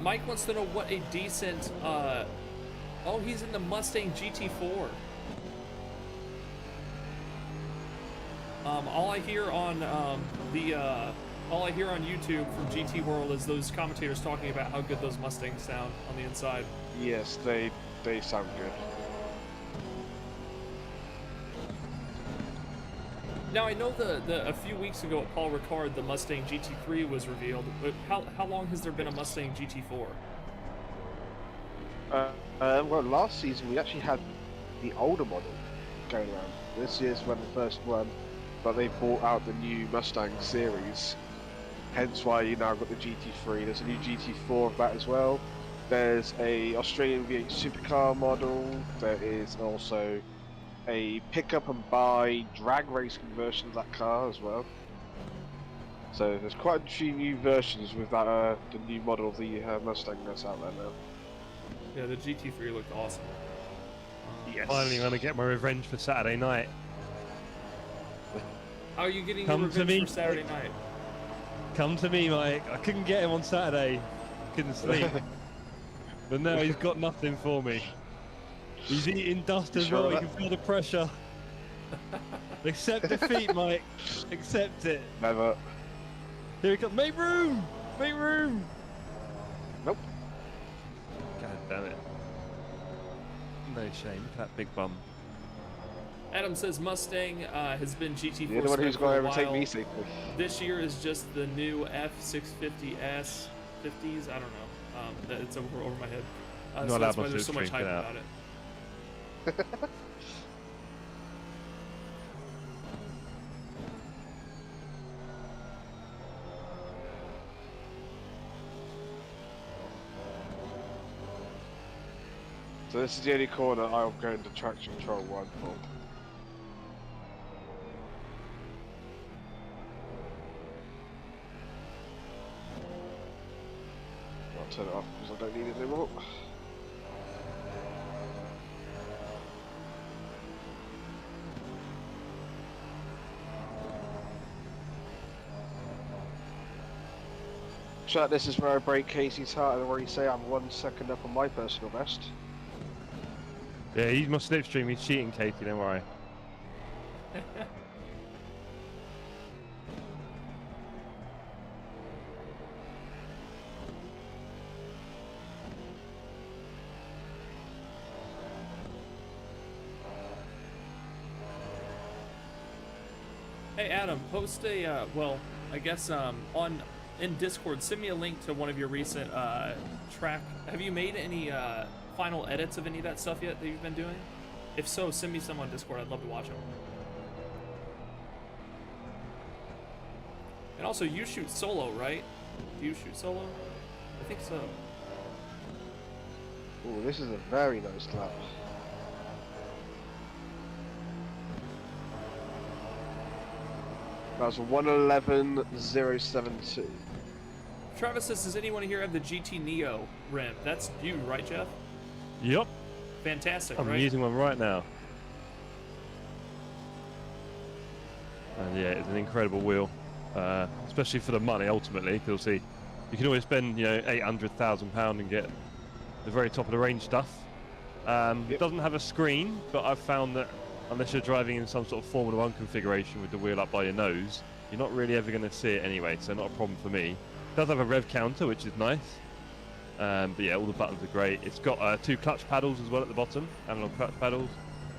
Mike wants to know what a decent. Oh, he's in the Mustang GT4. All I hear on all I hear on YouTube from GT World is those commentators talking about how good those Mustangs sound on the inside. Yes, they sound good. Now I know a few weeks ago at Paul Ricard the Mustang GT3 was revealed, but how long has there been a Mustang GT4? Well, last season we actually had the older model going around. This year's when the first one, but they bought out the new Mustang series. Hence why you now got the GT3. There's a new GT4 of that as well. There's a Australian V8 supercar model. There is also a pick-up and buy drag racing version of that car as well. So there's quite a few new versions with that the new model of the Mustang that's out there now. Yeah, the GT3 looked awesome. Yes. Finally, gonna get my revenge for Saturday night. How are you getting Come your to revenge me. for Saturday night? Come to me, Mike. I couldn't get him on Saturday. Couldn't sleep. But now he's got nothing for me. He's eating dust You as sure well. You of can that? feel the pressure. Accept defeat, Mike. Accept it. Never. Here he comes. Make room. Make room. Nope. God damn it. No shame. Look at that big bum. Adam says Mustang has been GT4 You're the one who's spec going to for a overtake while. me safely. This year is just the new F650S 50s. I don't know. It's over my head. Not So that's allowed why there's so to much hype drink that. about it. So this is the only corner I'll go into traction control 1 for. I'll turn it off because I don't need it anymore. Chat, this is where I break Casey's heart and where you say I'm 1 second up on my personal best. Yeah, he must slipstream. He's cheating, Katie. Don't worry. Hey Adam, post a well, I guess in Discord, send me a link to one of your recent track. Have you made any final edits of any of that stuff yet that you've been doing? If so, send me some on Discord. I'd love to watch them. And also, you shoot solo, right? Do you shoot solo? I think so. Oh, this is a very nice lap. That was 111.072. Travis says, does anyone here have the GT Neo rim? That's you, right, Jeff? Yep. Fantastic, I'm right? using one right now. And yeah, it's an incredible wheel, especially for the money ultimately. Because see, you can always spend £800,000 and get the very top of the range stuff. It doesn't have a screen, but I've found that unless you're driving in some sort of Formula 1 configuration with the wheel up by your nose, you're not really ever going to see it anyway, so not a problem for me. It does have a rev counter, which is nice. But yeah, all the buttons are great. It's got 2 clutch paddles as well at the bottom, analog clutch paddles.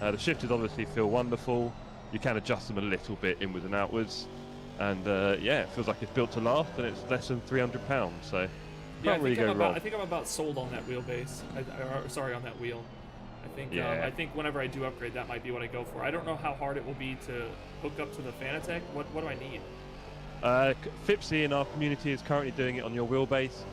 The shifters obviously feel wonderful. You can adjust them a little bit inwards and outwards. And yeah, it feels like it's built to last, and it's less than £300, so Yeah, can't really go wrong. I think I'm about sold on that wheelbase. Sorry, on that wheel. Yeah. I think whenever I do upgrade, that might be what I go for. I don't know how hard it will be to hook up to the Fanatec. What do I need? Fipsy in our community is currently doing it on your wheelbase.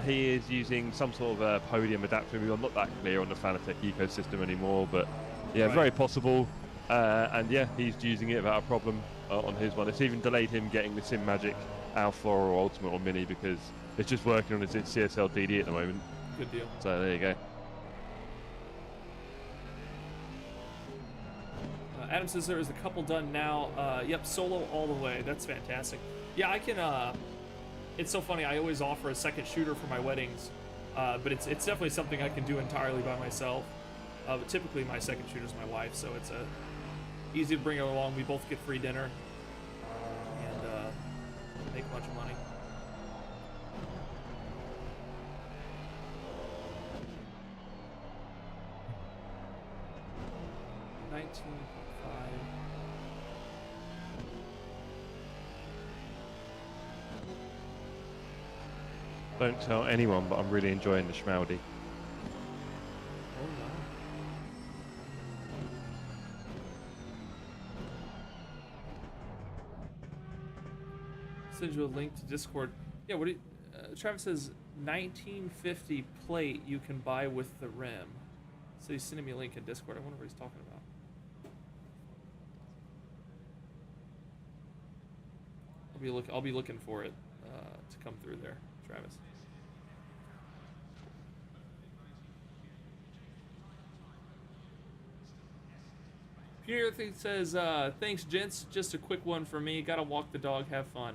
He is using some sort of podium adapter. I'm not that clear on the Fanatec ecosystem anymore, but yeah, Right. very possible. And yeah, he's using it without a problem on his one. It's even delayed him getting the Sim Magic Alpha or Ultimate or Mini because it's just working on his CSL DD at the moment. Good deal. So there you go. Adam says there is a couple done now. Yep, solo all the way. That's fantastic. Yeah, I can. It's so funny. I always offer a second shooter for my weddings, but it's definitely something I can do entirely by myself. But typically my second shooter is my wife, so it's easy to bring her along. We both get free dinner and make a bunch of money. Don't tell anyone, but I'm really enjoying the Schmaldi. Oh no. Send you a link to Discord. Yeah, what do you, Travis says 1950 plate you can buy with the rim. So he's sending me a link in Discord. I wonder what he's talking about. I'll be looking for it to come through there, Travis. Peter thing says, thanks gents, just a quick one for me. Gotta walk the dog, have fun.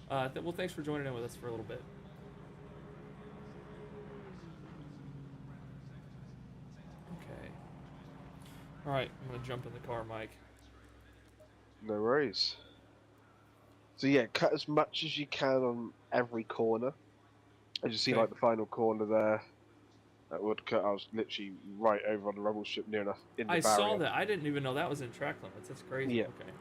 Well, thanks for joining in with us for a little bit. Okay. All right, I'm gonna jump in the car, Mike. No worries. So yeah, cut as much as you can on every corner. As you see, Okay. like the final corner there, that would cut. I was literally right over on the rumble strip, near enough in the I barrier. saw that. I didn't even know that was in track limits. That's crazy. Yeah. Okay.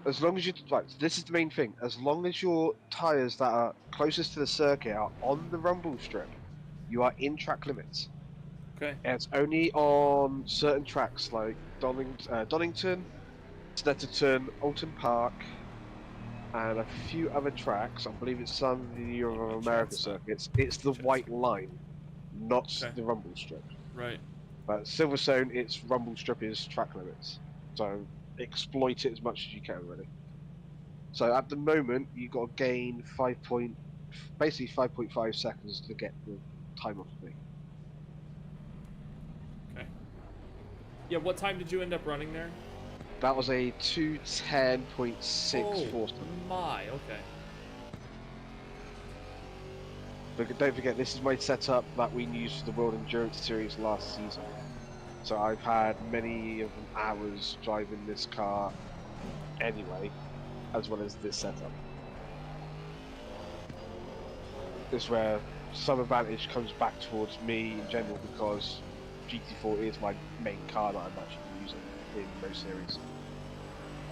As long as you right, this is the main thing. As long as your tires that are closest to the circuit are on the rumble strip, you are in track limits. Okay. And it's only on certain tracks like Donington, Snetterton, Alton Park, and a few other tracks. I believe it's some of the Euro of America circuits. It's the white line, not Okay. the rumble strip. Right. But Silverstone, its rumble strip is track limits. So exploit it as much as you can, really. So at the moment, you got to gain basically 5.5 seconds to get the time off of me. Okay. Yeah. What time did you end up running there? That was a 2:10.64. Oh my. Okay. But don't forget, this is my setup that we used for the World Endurance Series last season. So I've had many of them hours driving this car anyway, as well as this setup. This is where some advantage comes back towards me in general, because GT4 is my main car that I'm actually using in most series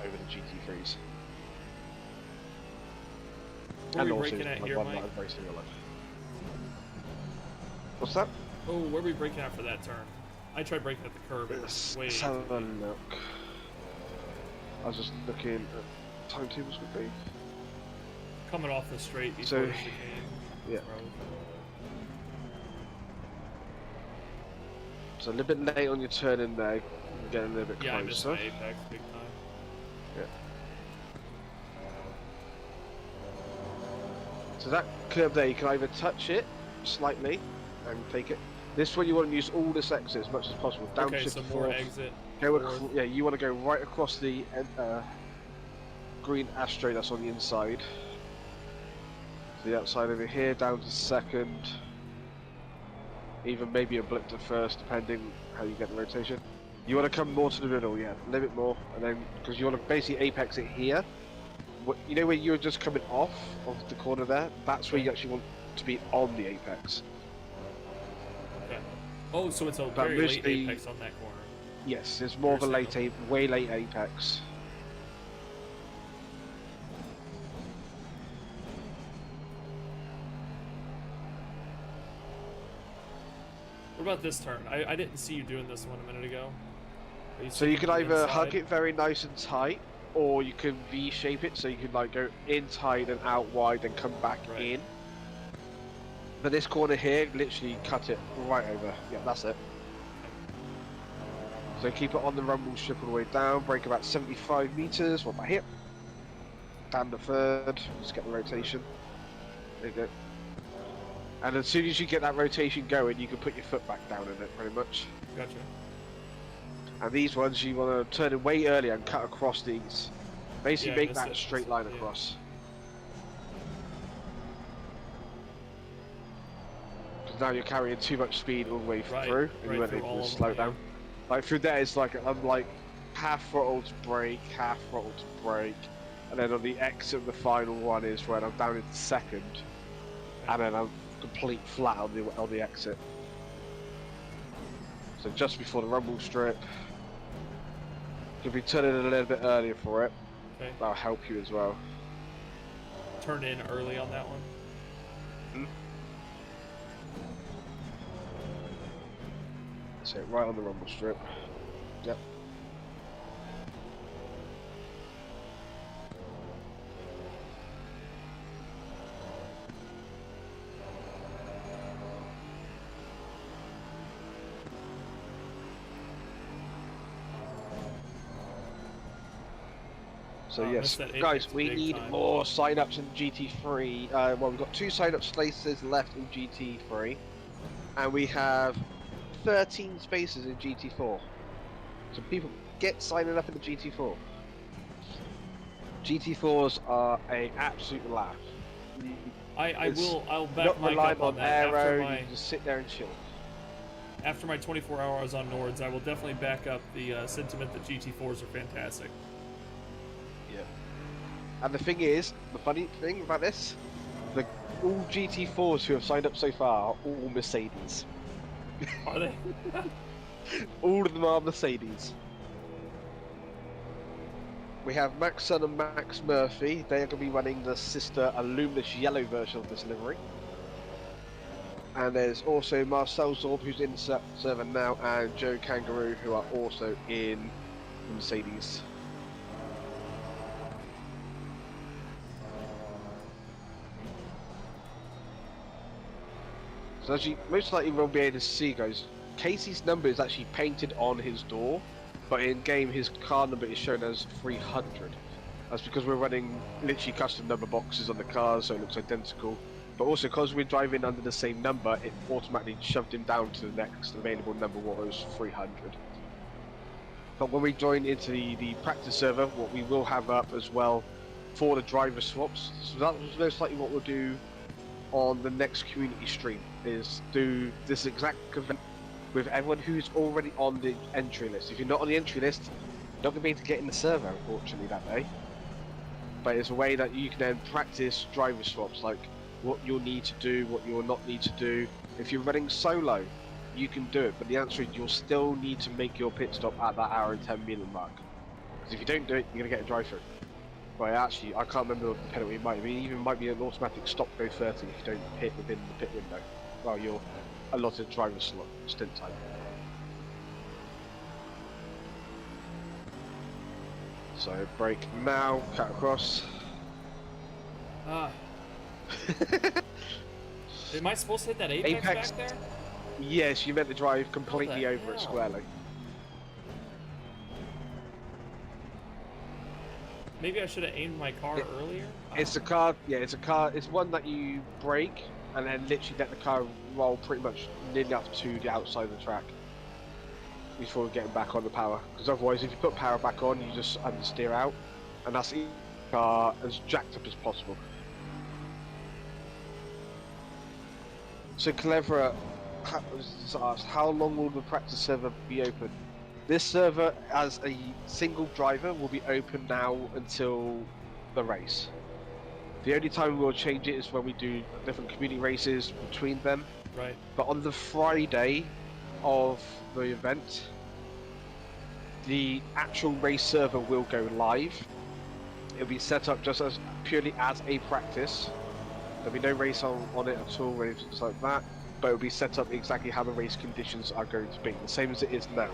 over the GT3s. Where are we also braking at like here, one Mike? that I'm racing a lot. What's that? Oh, where are we braking at for that turn? I tried braking at the curb. It was way Let's too have a deep. look. I was just looking at timetables would be. Coming off the straight before So, the chicane. yeah. Road. So a little bit late on your turn in there, getting a little bit Yeah, I missed closer. my apex big time. Yeah. So that curve there, you can either touch it slightly and take it. This one you want to use all this exit as much as possible. Okay, Downshift so to more fourth. exit. Go fourth. yeah, you want to go right across the green ashtray that's on the inside. To the outside over here, down to second. Even maybe a blip to first, depending how you get the rotation. You want to come more to the middle, yeah, a little bit more, and then because you want to basically apex it here. You know where you're just coming off of the corner there? That's where you actually want to be on the apex. Okay. Oh, so it's a But very late mostly- apex on that corner. Yes, it's more of a way late apex. What about this turn? I didn't see you doing this one a minute ago. So you can either hug inside? it very nice and tight, or you can V-shape it, so you can like go in tight and out wide and come back Right. in. But this corner here, literally cut it right over. Yeah, that's it. So keep it on the rumble strip all the way down, brake about 75 meters, what about here? Down the third, just get the rotation. There you go. And as soon as you get that rotation going, you can put your foot back down in it, pretty much. Gotcha. And these ones, you want to turn it way earlier and cut across these. Basically Yeah, make missed that it, straight missed it, line yeah. across. Because now you're carrying too much speed all the way Right, through, and right you won't through able all to of them, slow yeah. down. Like through there, it's like I'm like half throttle to brake, half throttle to brake, and then on the exit, the final one is when I'm down into second, and then I'm complete flat on the exit. So just before the rumble strip, you'll be turning a little bit earlier for it. Okay. That'll help you as well. Turn in early on that one. That's it, right on the rumble strip. Yep. So Oh, yes, missed that guys, apex we big need time. more sign-ups in GT3. Well, we've got 2 sign-up spaces left in GT3, and we have 13 spaces in GT4. So people, get signing up in the GT4. GT4s are a absolute laugh. I'll back Not Mike reliant up on on that. aero, you can just sit there and chill. After my 24 hours on Nords, I will definitely back up the sentiment that GT4s are fantastic. Yeah. And the thing is, the funny thing about this, all GT4s who have signed up so far are all Mercedes. Are they? All of them are Mercedes. We have Max Sun and Max Murphy. They are going to be running the sister luminous yellow version of this livery. And there's also Marcel Zorb, who's in the server now, and Joe Kangaroo, who are also in the Mercedes. So as you most likely will be able to see, guys, Casey's number is actually painted on his door, but in game his car number is shown as 300. That's because we're running literally custom number boxes on the cars, so it looks identical. But also because we're driving under the same number, it automatically shoved him down to the next available number, what was 300. But when we join into the practice server, what we will have up as well for the driver swaps, so that's most likely what we'll do on the next community stream, is do this exact event with everyone who's already on the entry list. If you're not on the entry list, you're not going to be able to get in the server, unfortunately, that day. But it's a way that you can then practice driver swaps, like what you'll need to do, what you'll not need to do. If you're running solo, you can do it, but the answer is you'll still need to make your pit stop at that hour and 10 minute mark. Because if you don't do it, you're going to get a drive through. Well, actually, I can't remember what the penalty might be. Even might be an automatic stop go 30 if you don't pit within the pit window. Well, you're allotted driver slot stint time. So brake now, cut across. Am I supposed to hit that apex back there? Yes, you meant to drive completely over hell? it squarely. Maybe I should have aimed my car earlier? It's a car, yeah, it's a car. It's one that you brake and then literally let the car roll pretty much nearly up to the outside of the track before getting back on the power. Because otherwise, if you put power back on, you just understeer out, and that's the car as jacked up as possible. So Cleverer asked, how long will the practice server be open? This server, as a single driver, will be open now until the race. The only time we'll change it is when we do different community races between them. Right. But on the Friday of the event, the actual race server will go live. It'll be set up just as purely as a practice. There'll be no race on it at all or anything like that, but it'll be set up exactly how the race conditions are going to be, the same as it is now.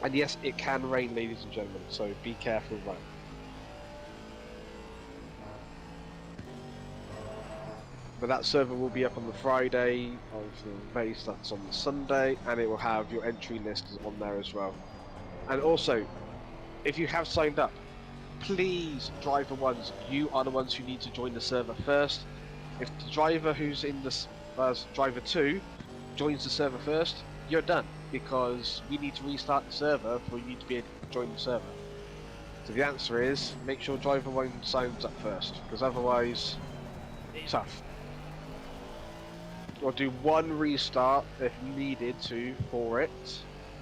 And yes, it can rain, ladies and gentlemen, so be careful of that. But that server will be up on the Friday of the race, that's on the Sunday, and it will have your entry list on there as well. And also, if you have signed up, please, driver ones, you are the ones who need to join the server first. If the driver who's in this driver 2 joins the server first, you're done, because we need to restart the server for you to be able to join the server. So the answer is, make sure driver 1 signs up first, because otherwise, tough. Or do one restart if needed to for it.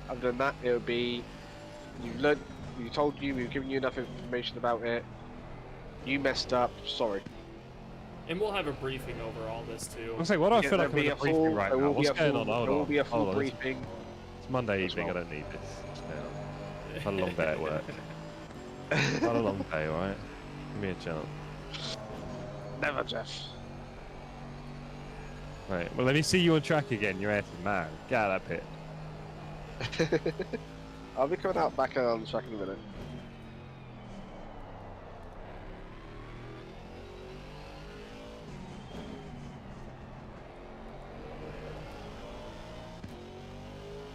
Other than that, it'll be, you've learned, we told you, we've given you enough information about it, you messed up, sorry. And we'll have a briefing over all this too. I'm saying, what do I feel like I'm in a briefing full, right now? What's going on? There will be a full briefing. It's Monday evening, well. I don't need this. I've had a long day at work. I've had a long day, alright? Give me a chance. Never, Jeff. Right, well let me see you on track again, you're effing man. Get out of that pit. I'll be coming out back on the track in a minute.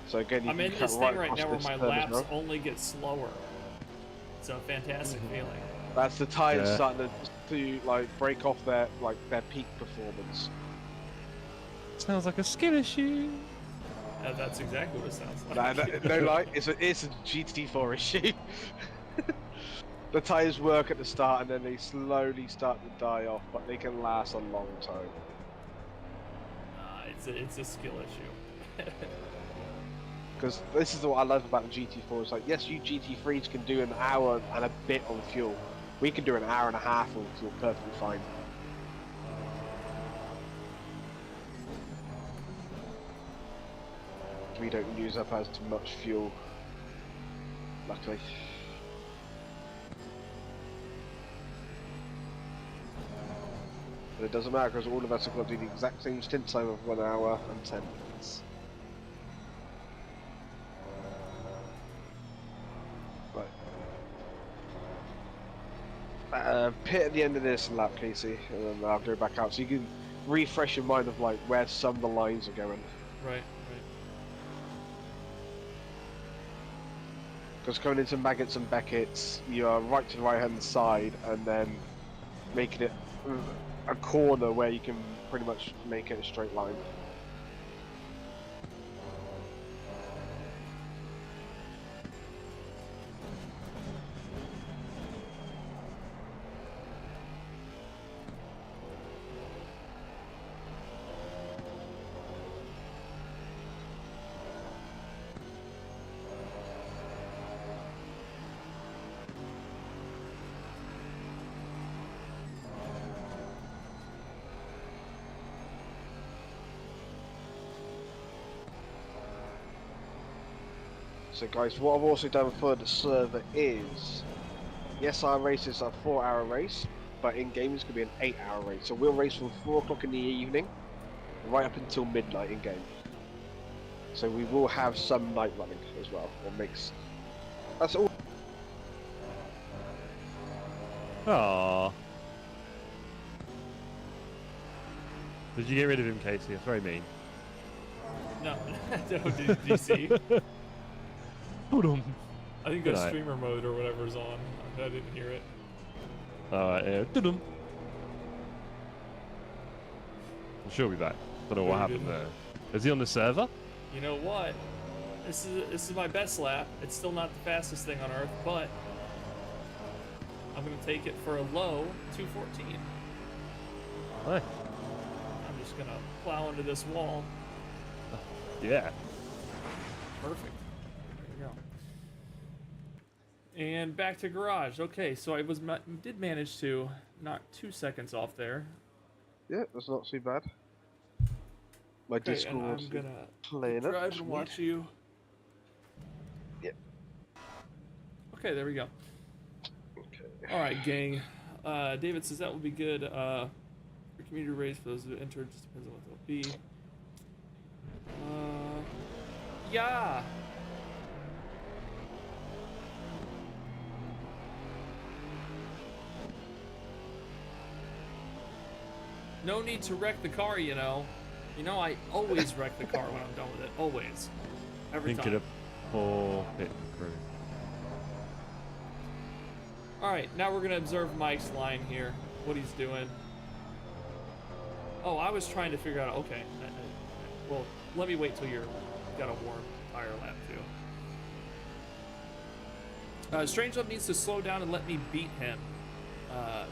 So again, you I'm can in cut this thing right across now where this my curve as laps well. only get slower. It's a fantastic feeling. That's the tires Yeah. starting to like break off their peak performance. Sounds like a skill issue. That's exactly what it sounds like. No lie, it's a GT4 issue. The tires work at the start and then they slowly start to die off, but they can last a long time. It's a skill issue. Because this is what I love about the GT4. It's like, yes, you GT3s can do an hour and a bit on fuel. We can do an hour and a half on fuel perfectly fine. We don't use up as much fuel, luckily. But it doesn't matter because all of us have got to do the exact same stint time of 1 hour and 10 minutes. Right. Pit at the end of this lap, Casey, and then I'll go back out so you can refresh your mind of like where some of the lines are going. Right. Because coming into Maggots and Beckett's, you are right to the right hand side and then making it a corner where you can pretty much make it a straight line. So guys, what I've also done for the server is the SR race is a 4-hour race, but in game it's going to be an 8-hour race. So we'll race from 4 o'clock in the evening right up until midnight in game. So we will have some night running as well. That's all. Aww. Did you get rid of him, Casey? That's very mean. No, no, did you see? Hold on. I think Good the night. streamer mode or whatever's on. I didn't hear it. Alright, yeah. Doo-dum. I'm sure he'll be back. Don't know what happened there. Is he on the server? You know what? This is my best lap. It's still not the fastest thing on earth, but I'm gonna take it for a low 214. Hi. I'm just gonna plow into this wall. Yeah. Perfect. There you go. And back to garage. Okay, so I did manage to knock 2 seconds off there. Yeah, that's not too bad. My Okay, and Discord I'm gonna playing up. drive and watch you. Yep. Okay, there we go. Okay. All right, gang. David says that will be good. For community race for those who enter, just depends on what they'll be. Yeah. No need to wreck the car, you know. You know, I always wreck the car when I'm done with it. Always. Every Thinking time. of poor pit crew. Alright, now we're going to observe Mike's line here. What he's doing. Oh, I was trying to figure out... Okay. Well, let me wait till you're got a warm tire lap, too. Strangelove needs to slow down and let me beat him.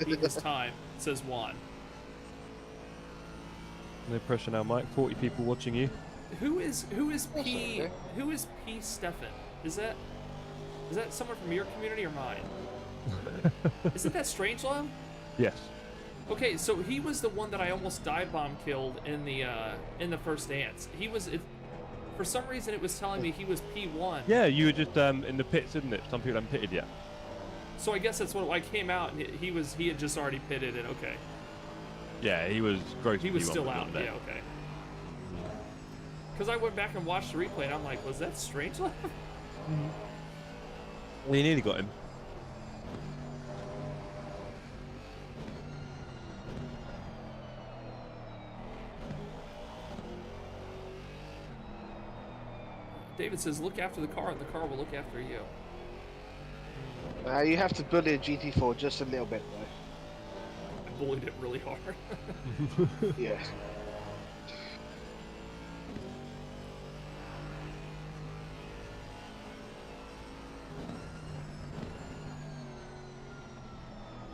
Beat his time, says Juan. No pressure now, Mike. 40 people watching you. Who is P okay. who is P Stefan? Is that someone from your community or mine? Isn't that Strangelove? Yes. Okay, so he was the one that I almost dive bomb killed in the first dance. He was for some reason it was telling me he was P1. Yeah, you were just in the pits, isn't it? Some people haven't pitted yet. So I guess that's what I came out and he had just already pitted it. Okay. Yeah, he was gross. He was still out. Yeah, okay. Because I went back and watched the replay and I'm like, was that Strangelove? We nearly got him. David says, look after the car and the car will look after you. You have to bully a GT4 just a little bit, though. I bullied it really hard. Yeah.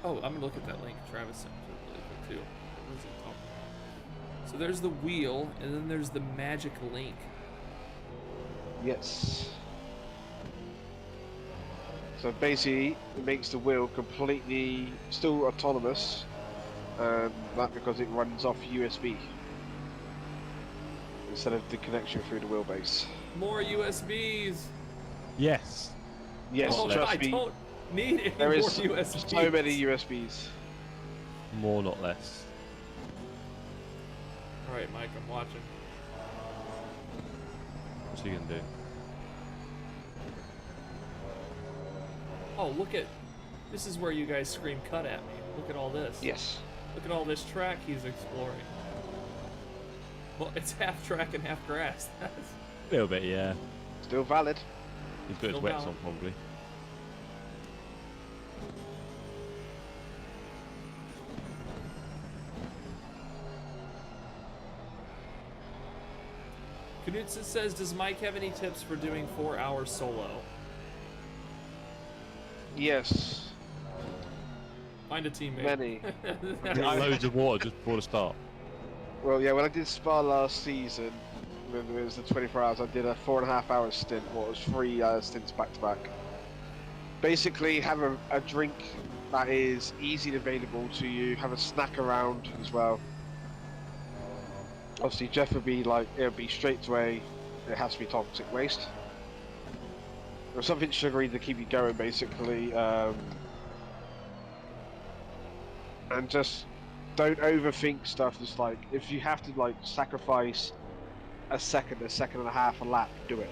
Oh, I'm gonna look at that link Travis sent really quick too. What is it talking about? So there's the wheel, and then there's the magic link. Yes. So basically, it makes the wheel completely still autonomous, and that because it runs off USB instead of the connection through the wheelbase. More USBs. Yes. Yes, Oh, I trust me. don't need any There more is USBs. so many USBs. More, not less. All right, Mike, I'm watching. What's he gonna do? Oh, look at this is where you guys scream cut at me. Look at all this. Yes. Look at all this track he's exploring. Well, it's half track and half grass. A little bit, yeah. Still valid. He's got his Still wets valid. on, probably. Knudsen says, does Mike have any tips for doing 4 hours solo? Yes. Find a teammate. Many. Get loads of water just before the start. Well, yeah, when I did Spa last season, when it was the 24 hours, I did a 4.5 hour stint. Well, it was 3 stints back to back. Basically, have a drink that is easily available to you. Have a snack around as well. Obviously, Jeff would be like, it'll be straight away. It has to be toxic waste. Or something sugary to keep you going, basically. And just don't overthink stuff. It's like, if you have to like sacrifice a second and a half a lap, do it.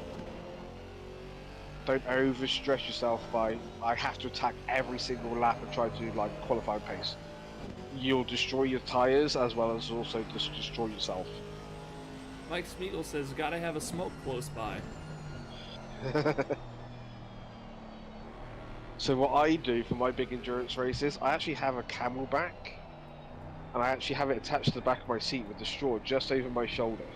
Don't overstress yourself by, I have to attack every single lap and try to like qualify pace. You'll destroy your tires as well as also just destroy yourself. Mike Smeagol says, gotta have a smoke close by. So what I do for my big endurance races, I actually have a Camelback, and I actually have it attached to the back of my seat with the straw just over my shoulder.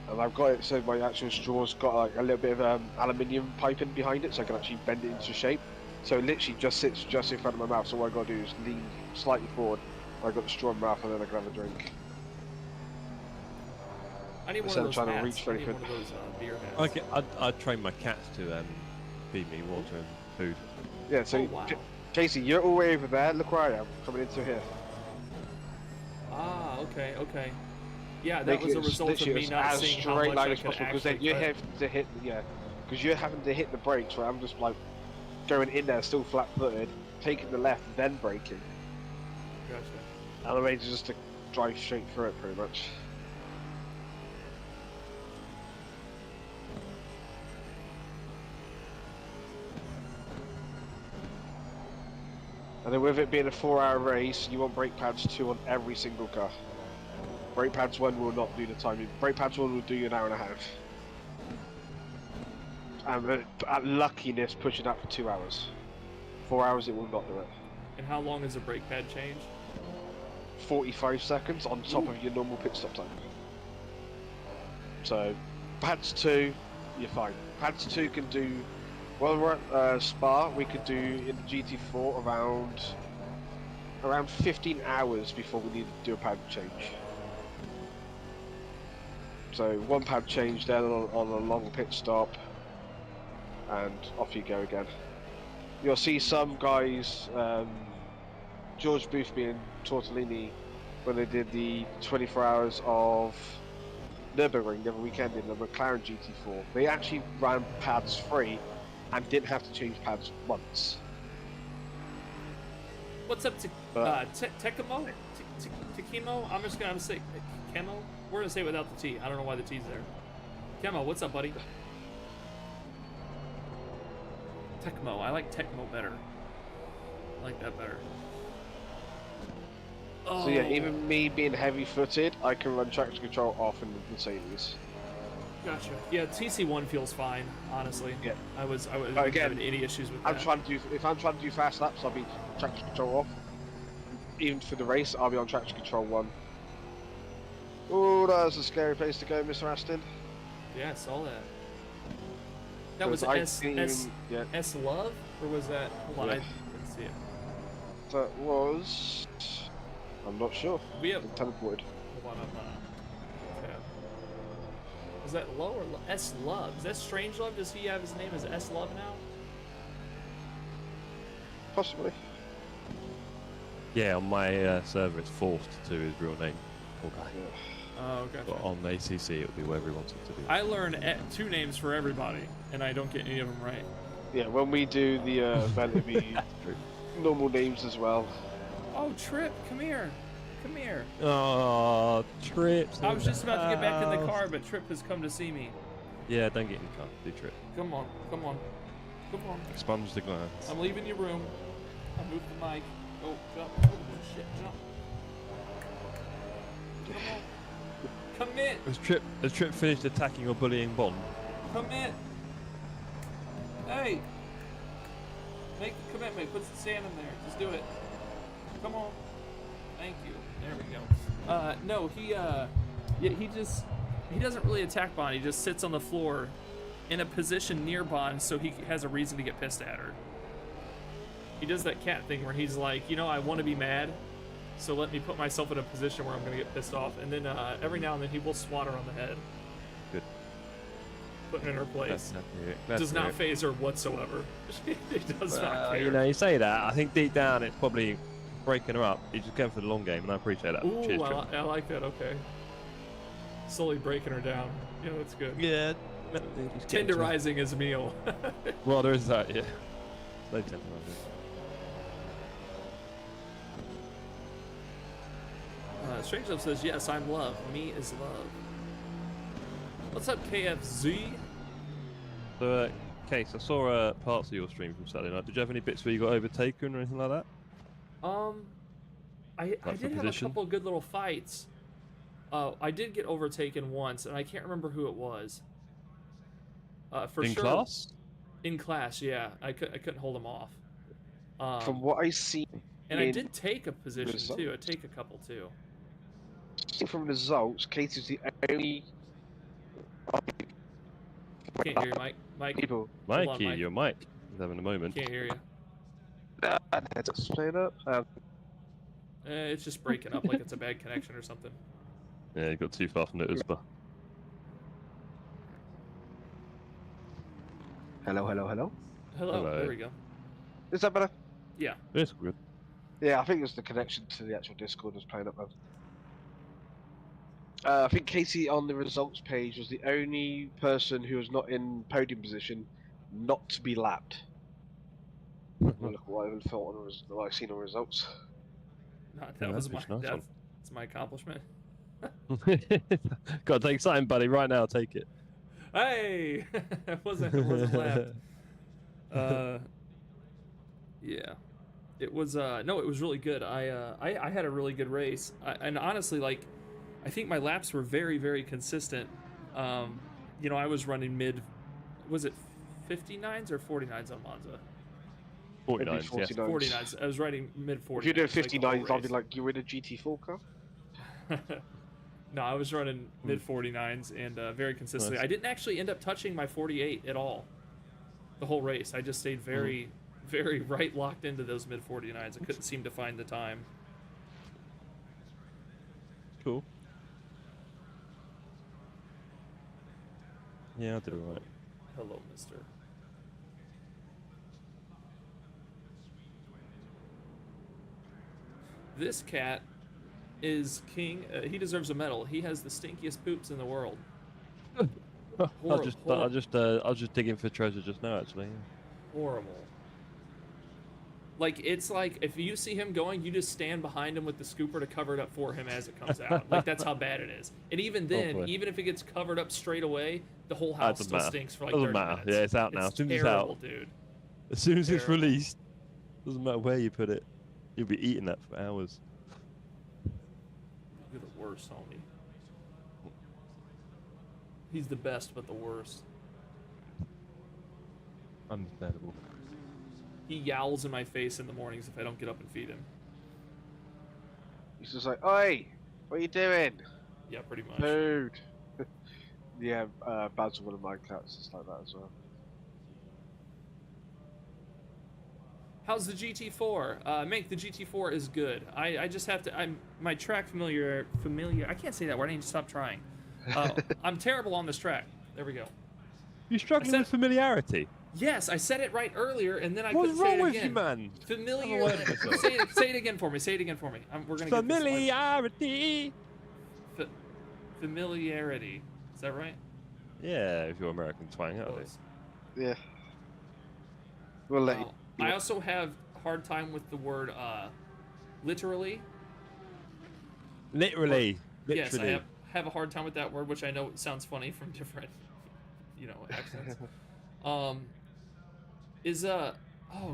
And I've got it so my actual straw's got like a little bit of aluminium piping behind it, so I can actually bend it into shape. So it literally just sits just in front of my mouth, so what I got to do is lean slightly forward, and I got the straw in my mouth, and then I can have a drink. I need one Instead of of those trying to hats. reach for I need anything. one of those beer hats. I'd train my cats to feed me water and food. Yeah, so Oh, wow. Casey, you're all the way over there, look where I am, coming into here. Ah, okay, okay. Yeah, that Make was it a result of literally me as not seeing how straight much line I as could possible, because actually then you're cut. having to hit, because you're having to hit the brakes, where I'm just like going in there still flat-footed, taking the left, then braking. Gotcha. And I'm able just to drive straight through it, pretty much. And then with it being a 4-hour race, you want brake pads 2 on every single car. Brake pads 1 will not do the timing. Brake pads 1 will do you an hour and a half. And at luckiness, push it up for 2 hours. 4 hours, it will not do it. And how long is a brake pad change? 45 seconds on top of your normal pit stop time. So, pads 2, you're fine. Pads 2 can do, well, we're at Spa, we could do in the GT4 around 15 hours before we need to do a pad change. So, one pad change then on a long pit stop, and off you go again. You'll see some guys, George Boothby and Tortellini, when they did the 24 hours of Nürburgring the other weekend in the McLaren GT4, they actually ran pads free and didn't have to change pads once. What's up, Tekimo? Tekimo? I'm just gonna say Kemo. We're gonna say it without the T. I don't know why the T's there. Kemo, what's up, buddy? Tecmo. I like Tecmo better. I like that better. Oh. So yeah, even me being heavy-footed, I can run traction control off in the Mercedes. Gotcha. Yeah, TC1 feels fine, honestly. Yeah. I was again, having any issues with that. If I'm trying to do fast laps, I'll be traction control off. Even for the race, I'll be on traction control 1. Oh, that was a scary place to go, Mr. Aston. Yeah, I saw that. That was S Love? Or was that... Hold on, Yeah. I didn't see it. That was... I'm not sure. We have... Teleported. Hold on, tab. Is that Low or S Love? Is that Strangelove? Does he have his name as S Love now? Possibly. Yeah, on my server it's forced to his real name. Poor guy. Yeah. Oh, gotcha. But on ACC it'll be whatever he wants it to be. I learn 2 names for everybody, and I don't get any of them right. Yeah, when we do the event, it'll be normal names as well. Oh, Trip, come here. Come here. Oh, Trips. I was just about to get back in the car, but Trip has come to see me. Yeah, don't get in the car. Do Trip. Come on, come on. Come on. Expunge the glands. I'm leaving your room. I'll move the mic. Oh, jump. Oh, shit, jump. Come on. Commit. Has Trip finished attacking or bullying Bond? Commit. Hey. Make the commitment. Put some sand in there. Just do it. Come on. Thank you. There we go. No, yeah, he doesn't really attack Bond. He just sits on the floor in a position near Bond so he has a reason to get pissed at her. He does that cat thing where he's like, you know, I want to be mad, so let me put myself in a position where I'm going to get pissed off. And then every now and then he will swat her on the head. Good. Putting her in her place. That's Does not phase her whatsoever. He does not care. You know, you say that. I think deep down it's probably breaking her up. He's just going for the long game, and I appreciate that. Ooh, Cheers, Trip. I like that. Okay. Slowly breaking her down. Yeah, that's good. Yeah. Tenderizing his meal. Well, there is that, yeah. Slow tenderizing. Strangelove says, yes, I'm love. Me is love. What's up, KFZ? So, Case, I saw parts of your stream from Saturday night. Did you have any bits where you got overtaken or anything like that? I did have a couple of good little fights. I did get overtaken once, and I can't remember who it was. For in sure. class? In class, yeah. I couldn't hold him off. From what I see, and I did take a position too. I take a couple too. From results, Kate is the only Can't hear you, Mike. Mike. people. Hold on, Mikey, Mike. your mic is having a moment. Can't hear you. Let's played up. It's just breaking up like it's a bad connection or something. Yeah, you got too far from the Uzba. Hello, hello, hello. Hello. There we go. Is that better? Yeah. It's good. Yeah, I think it was the connection to the actual Discord was playing up then. I think Casey on the results page was the only person who was not in podium position not to be lapped. Look at what I thought on what I've seen on results. That was that's my nice one. that's my accomplishment. Gotta take something, buddy. Right now, take it. Hey, it wasn't lapped. Yeah, it was. No, it was really good. I had a really good race, and honestly, like, I think my laps were very, very consistent. You know, I was running mid. Was it 59s or 49s on Monza? 49s, yes. 49s. I was riding mid 40s. If you're doing 59s, I'll be like, you're in a GT4 car? No, I was running mid 49s and very consistently. Nice. I didn't actually end up touching my 48 at all the whole race. I just stayed very, very right locked into those mid 49s. I couldn't seem to find the time. Cool. Yeah, I did alright. Hello, mister. This cat is king. He deserves a medal. He has the stinkiest poops in the world. I was just digging for treasure just now, actually. Horrible. Like, it's like if you see him going, you just stand behind him with the scooper to cover it up for him as it comes out. Like, that's how bad it is. And even then, even if it gets covered up straight away, the whole house still stinks for like 30 minutes. Yeah, it's out now. As soon as it's out, dude. As soon as it's released, doesn't matter where you put it, you'll be eating that for hours. You're the worst, homie. He's the best, but the worst. Understandable. He yowls in my face in the mornings if I don't get up and feed him. He's just like, oi, what are you doing? Yeah, pretty much. Food. Yeah, Bad's one of my cats, it's like that as well. How's the GT4? Make the GT4 is good. I just have to. My track familiar. I can't say that word. I need to stop trying. I'm terrible on this track. There we go. You're struggling with familiarity. Yes, I said it right earlier, and then I What's couldn't say it wrong again. with you, man? Familiar. Say it again for me. Say it again for me. We're gonna familiarity. Get this familiarity. Is that right? Yeah, if you're American twang, aren't they? Yeah. We'll let you. I also have a hard time with the word literally. Literally. Yes, I have a hard time with that word, which I know sounds funny from different, accents. Oh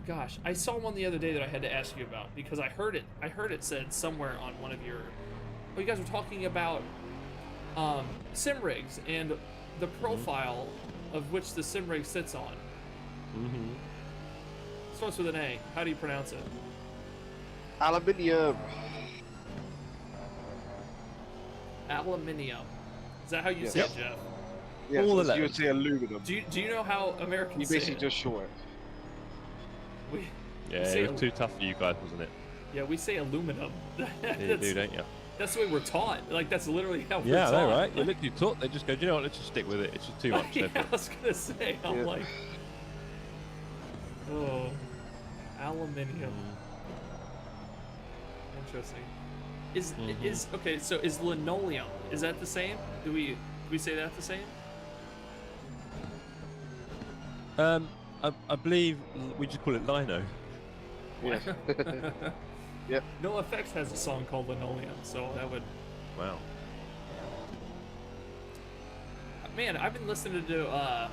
gosh, I saw one the other day that I had to ask you about because I heard it said somewhere on one of your. Oh, you guys were talking about sim rigs and the profile of which the sim rig sits on. Mm-hmm. Starts with an A. How do you pronounce it? Aluminium. Aluminium. Is that how you say it, Jeff? Yeah, All the so you letters. would say aluminum. Do you know how Americans You say basically it? just short it. We Yeah, say it was too tough for you guys, wasn't it? Yeah, we say aluminum. Yeah, you do, don't you? That's the way we're taught. Like, that's literally how we're Yeah, taught. I know, right? You literally taught. They just go, do you know what? Let's just stick with it. It's just too much. Yeah, I was gonna say. I'm Yeah. like, oh, aluminium. Interesting. Is okay? So is linoleum? Is that the same? Do we say that the same? I believe we just call it lino. Yeah. Yep. No Effects has a song called Linoleum, so that would Wow. Man, I've been listening to,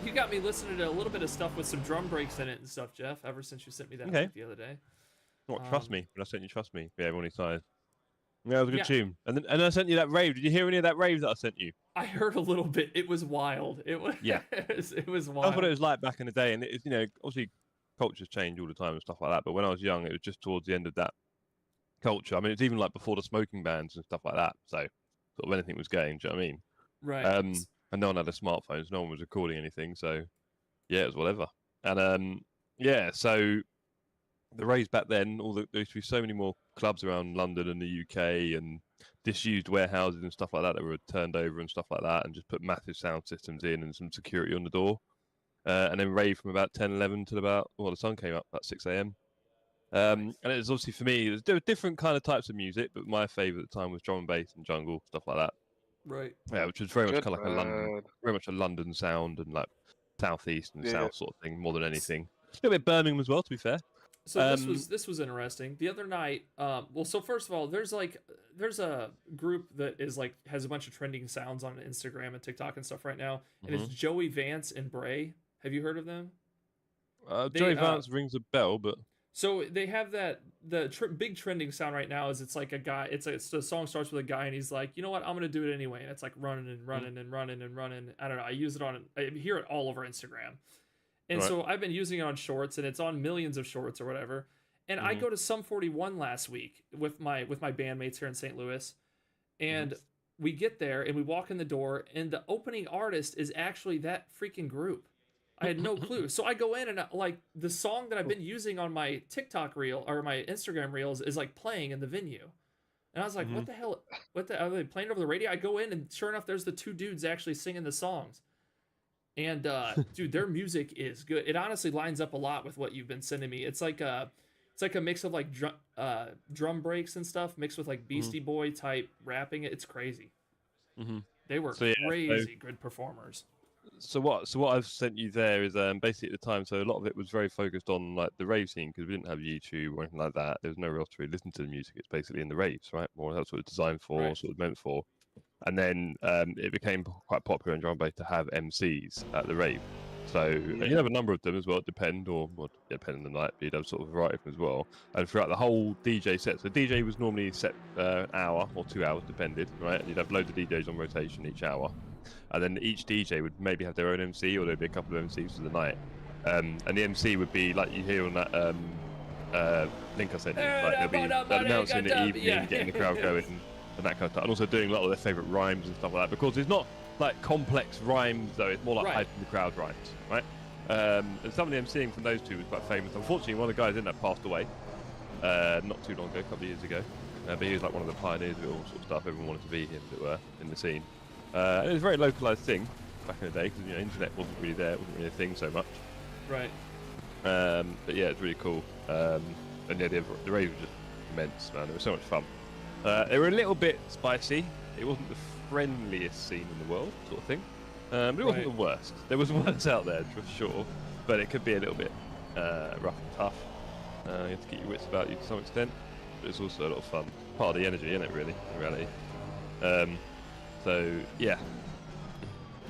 you got me listening to a little bit of stuff with some drum breaks in it and stuff, Jeff, ever since you sent me that Okay. link the other day. What? Trust me. When I sent you Trust Me. Yeah, everyone excited. Yeah, it was a good Yeah. tune. And I sent you that rave. Did you hear any of that rave that I sent you? I heard a little bit. It was wild. It was, Yeah. it was wild. That's what it was like back in the day. And it's, obviously cultures change all the time and stuff like that. But when I was young, it was just towards the end of that culture. I mean, it's even like before the smoking bans and stuff like that. So sort of anything was going, do you know what I mean? Right. And no one had a smartphone, so no one was recording anything. So yeah, it was whatever. And yeah, so the raves back then, there used to be so many more clubs around London and the UK and disused warehouses and stuff like that were turned over and stuff like that, and just put massive sound systems in and some security on the door. And then rave from about 10, 11 till about, the sun came up, about 6 a.m. And it was obviously for me, there were different kind of types of music, but my favourite at the time was drum and bass and jungle, stuff like that. Right. Yeah, which was very much Good kind of like very much a London sound and like southeast and south sort of thing more than anything. A little bit Birmingham as well, to be fair. So this was interesting. The other night, well, so first of all, there's a group that is like has a bunch of trending sounds on Instagram and TikTok and stuff right now, and it's Joey Vance and Bray. Have you heard of them? Joey Vance rings a bell, but so they have the big trending sound right now is it's like a guy. The song starts with a guy and he's like, you know what, I'm gonna do it anyway, and it's like running and running and running and running. I don't know. I hear it all over Instagram. And so I've been using it on shorts, and it's on millions of shorts or whatever. And I go to Sum 41 last week with my bandmates here in St. Louis, and we get there and we walk in the door, and the opening artist is actually that freaking group. I had no clue. So I go in and like the song that I've been using on my TikTok reel or my Instagram reels is like playing in the venue. And I was like, what the hell? Are they playing over the radio? I go in and sure enough, there's the two dudes actually singing the songs. And dude, their music is good. It honestly lines up a lot with what you've been sending me. It's like a mix of like drum breaks and stuff mixed with like Beastie Boy type rapping. It's crazy. They were crazy good performers. So what I've sent you there is basically at the time. So a lot of it was very focused on like the rave scene because we didn't have YouTube or anything like that. There was nowhere else to really listen to the music. It's basically in the raves, right? More that's what it's designed for, or sort of meant for. And then it became quite popular in drum and bass to have MCs at the rave. So you have a number of them as well, depending on the night, but you'd have sort of a variety of them as well. And throughout the whole DJ set, so DJ was normally set an hour or 2 hours, depended, right? And you'd have loads of DJs on rotation each hour. And then each DJ would maybe have their own MC, or there'd be a couple of MCs for the night. And the MC would be like you hear on that link I sent you, like they'll be announcing the evening, getting the crowd going. And that kind of stuff, and also doing a lot of their favourite rhymes and stuff like that, because it's not like complex rhymes though, it's more like hyping the crowd rhymes, right? And some of the MCing from those two was quite famous. Unfortunately, one of the guys in that passed away not too long ago, a couple of years ago, but he was like one of the pioneers of it all sort of stuff. Everyone wanted to be him, as it were, in the scene. And it was a very localised thing back in the day, because internet wasn't really there, it wasn't really a thing so much. Right. But yeah, it's really cool. And yeah, the rave was just immense, man. It was so much fun. They were a little bit spicy. It wasn't the friendliest scene in the world, sort of thing. But it wasn't the worst. There was worse out there, for sure. But it could be a little bit rough and tough. You have to keep your wits about you to some extent. But it's also a lot of fun. Part of the energy, isn't it, really, in reality? So, yeah.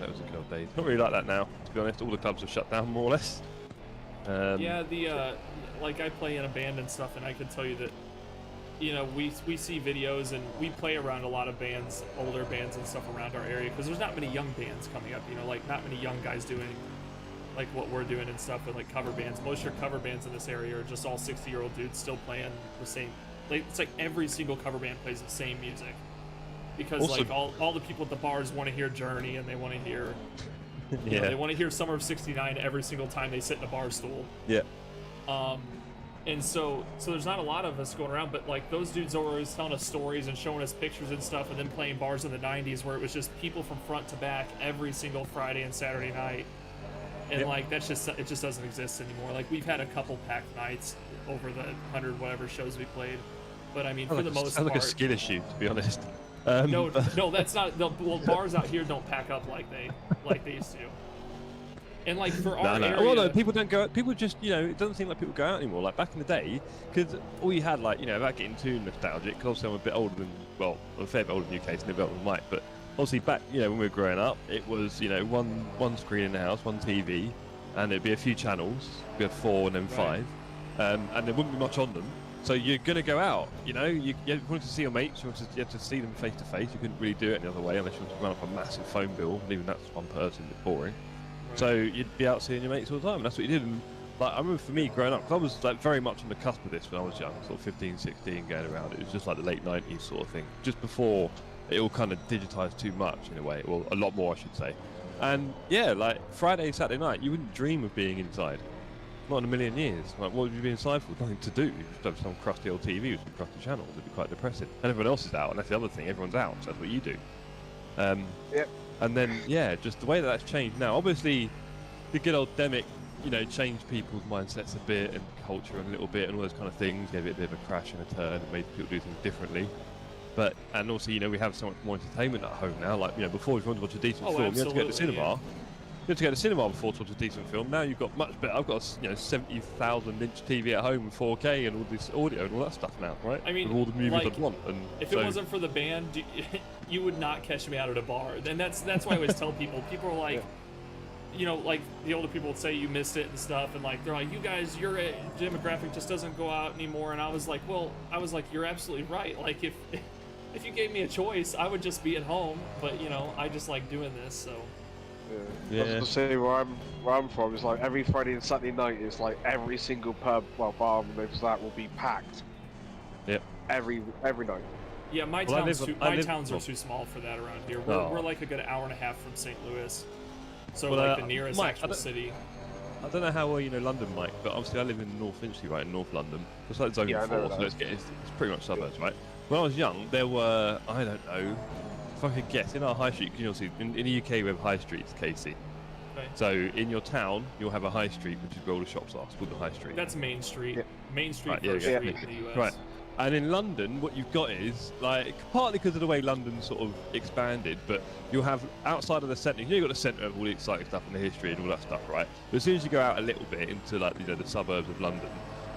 That was a good old days. Not really like that now, to be honest. All the clubs have shut down, more or less. Yeah, like I play in a band and stuff, and I can tell you that we see videos and we play around a lot of bands, older bands and stuff around our area, because there's not many young bands coming up, like not many young guys doing like what we're doing and stuff, with like cover bands. Most of your cover bands in this area are just all 60-year-old dudes still playing the same, like it's like every single cover band plays the same music, because also, like all the people at the bars want to hear Journey, and they want to hear they want to hear Summer of '69 every single time they sit in a bar stool. And so there's not a lot of us going around, but like those dudes are always telling us stories and showing us pictures and stuff, and then playing bars in the 90s where it was just people from front to back every single Friday and Saturday night. And like it just doesn't exist anymore. Like we've had a couple packed nights over the 100 whatever shows we played, but I mean for the most part, like a skill issue, to be honest. No, that's not. Well, bars out here don't pack up like they used to. And like for No, our no. area, Well, no, people don't go out. People just, it doesn't seem like people go out anymore. Like back in the day, because all you had, like, without getting too nostalgic, because obviously I'm a bit older than, well, I'm a fair bit older than you, Case, and a bit older than Mike, but obviously back, when we were growing up, it was, one screen in the house, one TV, and it'd be a few channels. We had 4 and then 5, and there wouldn't be much on them. So you're gonna go out, you wanted to see your mates, you had to see them face to face. You couldn't really do it any other way unless you wanted to run up a massive phone bill, and even that's one person, a bit boring. So you'd be out seeing your mates all the time, and that's what you did. And like I remember for me growing up, 'cause I was like very much on the cusp of this when I was young, sort of 15, 16, going around. It was just like the late 90s sort of thing, just before it all kind of digitized too much in a way, or a lot more, I should say. And yeah, like Friday, Saturday night, you wouldn't dream of being inside. Not in a million years. Like, what would you be inside for? Nothing to do. You just have some crusty old TV with some crusty channels. It'd be quite depressing. And everyone else is out, and that's the other thing. Everyone's out, so that's what you do. Yep. And then, yeah, just the way that's changed now. Obviously, the good old demic, changed people's mindsets a bit, and culture a little bit, and all those kind of things. Gave it a bit of a crash and a turn, and made people do things differently. But, and also, we have so much more entertainment at home now. Like, before, if you wanted to watch a decent film, you had to go to the cinema. Yeah. You had to go to the cinema before to watch a decent film. Now you've got much better. I've got a 70,000-inch TV at home with 4K and all this audio and all that stuff now, right? I mean, with all the movies like, I'd want. And if it wasn't for the band, you would not catch me out at a bar. And that's why I always tell people. People are like, like the older people would say you missed it and stuff, and like they're like, you guys, your demographic just doesn't go out anymore. And I was like, you're absolutely right. Like if you gave me a choice, I would just be at home. But I just like doing this, so. Yeah. I was gonna say where I'm from is like every Friday and Saturday night is like every single pub, bar and those that will be packed. Yep. Every night. Yeah, my towns are too small for that around here. We're like a good hour and a half from St. Louis, so like the nearest Mike, actual city. I don't know how well you know London, Mike, but obviously I live in North Finchley, right, in North London. It's like Zone 4, so it's pretty much suburbs, right? When I was young, there were, I don't know, if I could guess, in our high street, because you know, in the UK we have high streets, Casey. Okay. So in your town, you'll have a high street, which is where all the shops are. It's called the high street. That's Main Street. Yeah. Main Street, right, First yeah, Street in the US. Right. And in London, what you've got is, like, partly because of the way London sort of expanded, but you'll have outside of the centre, you've got the centre of all the exciting stuff and the history and all that stuff, right? But as soon as you go out a little bit into, like, the suburbs of London,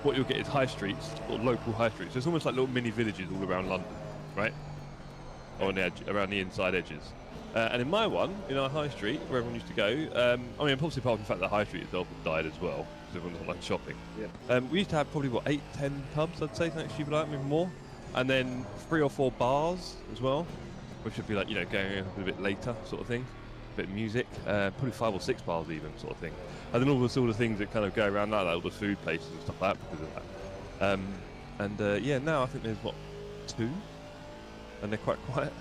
what you'll get is high streets, or local high streets. So it's almost like little mini villages all around London, right? On the edge, around the inside edges. And in my one, in our high street, where everyone used to go, I mean, obviously apart from the fact that the high street itself had died as well, because everyone's like shopping. Yeah. We used to have probably, 8, 10 pubs, I'd say, something stupid like that, maybe more. And then 3 or 4 bars as well, which would be like, going a bit later sort of thing. A bit of music, probably 5 or 6 bars even, sort of thing. And then all the sort of things that kind of go around like all the food places and stuff like that because of that. Yeah, now I think there's, 2? And they're quite quiet.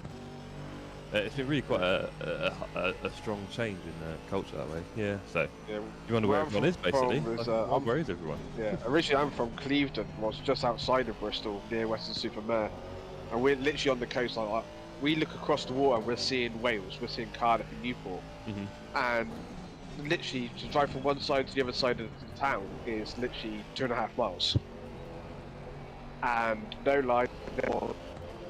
It's been really quite a strong change in culture that way. Yeah, so you wonder where everyone is basically. Where is everyone? Yeah, originally I'm from Clevedon, was just outside of Bristol, near Weston-super-Mare, and we're literally on the coast. Like we look across the water, and we're seeing Wales, we're seeing Cardiff and Newport, and literally to drive from one side to the other side of the town is literally 2.5 miles. And no lie,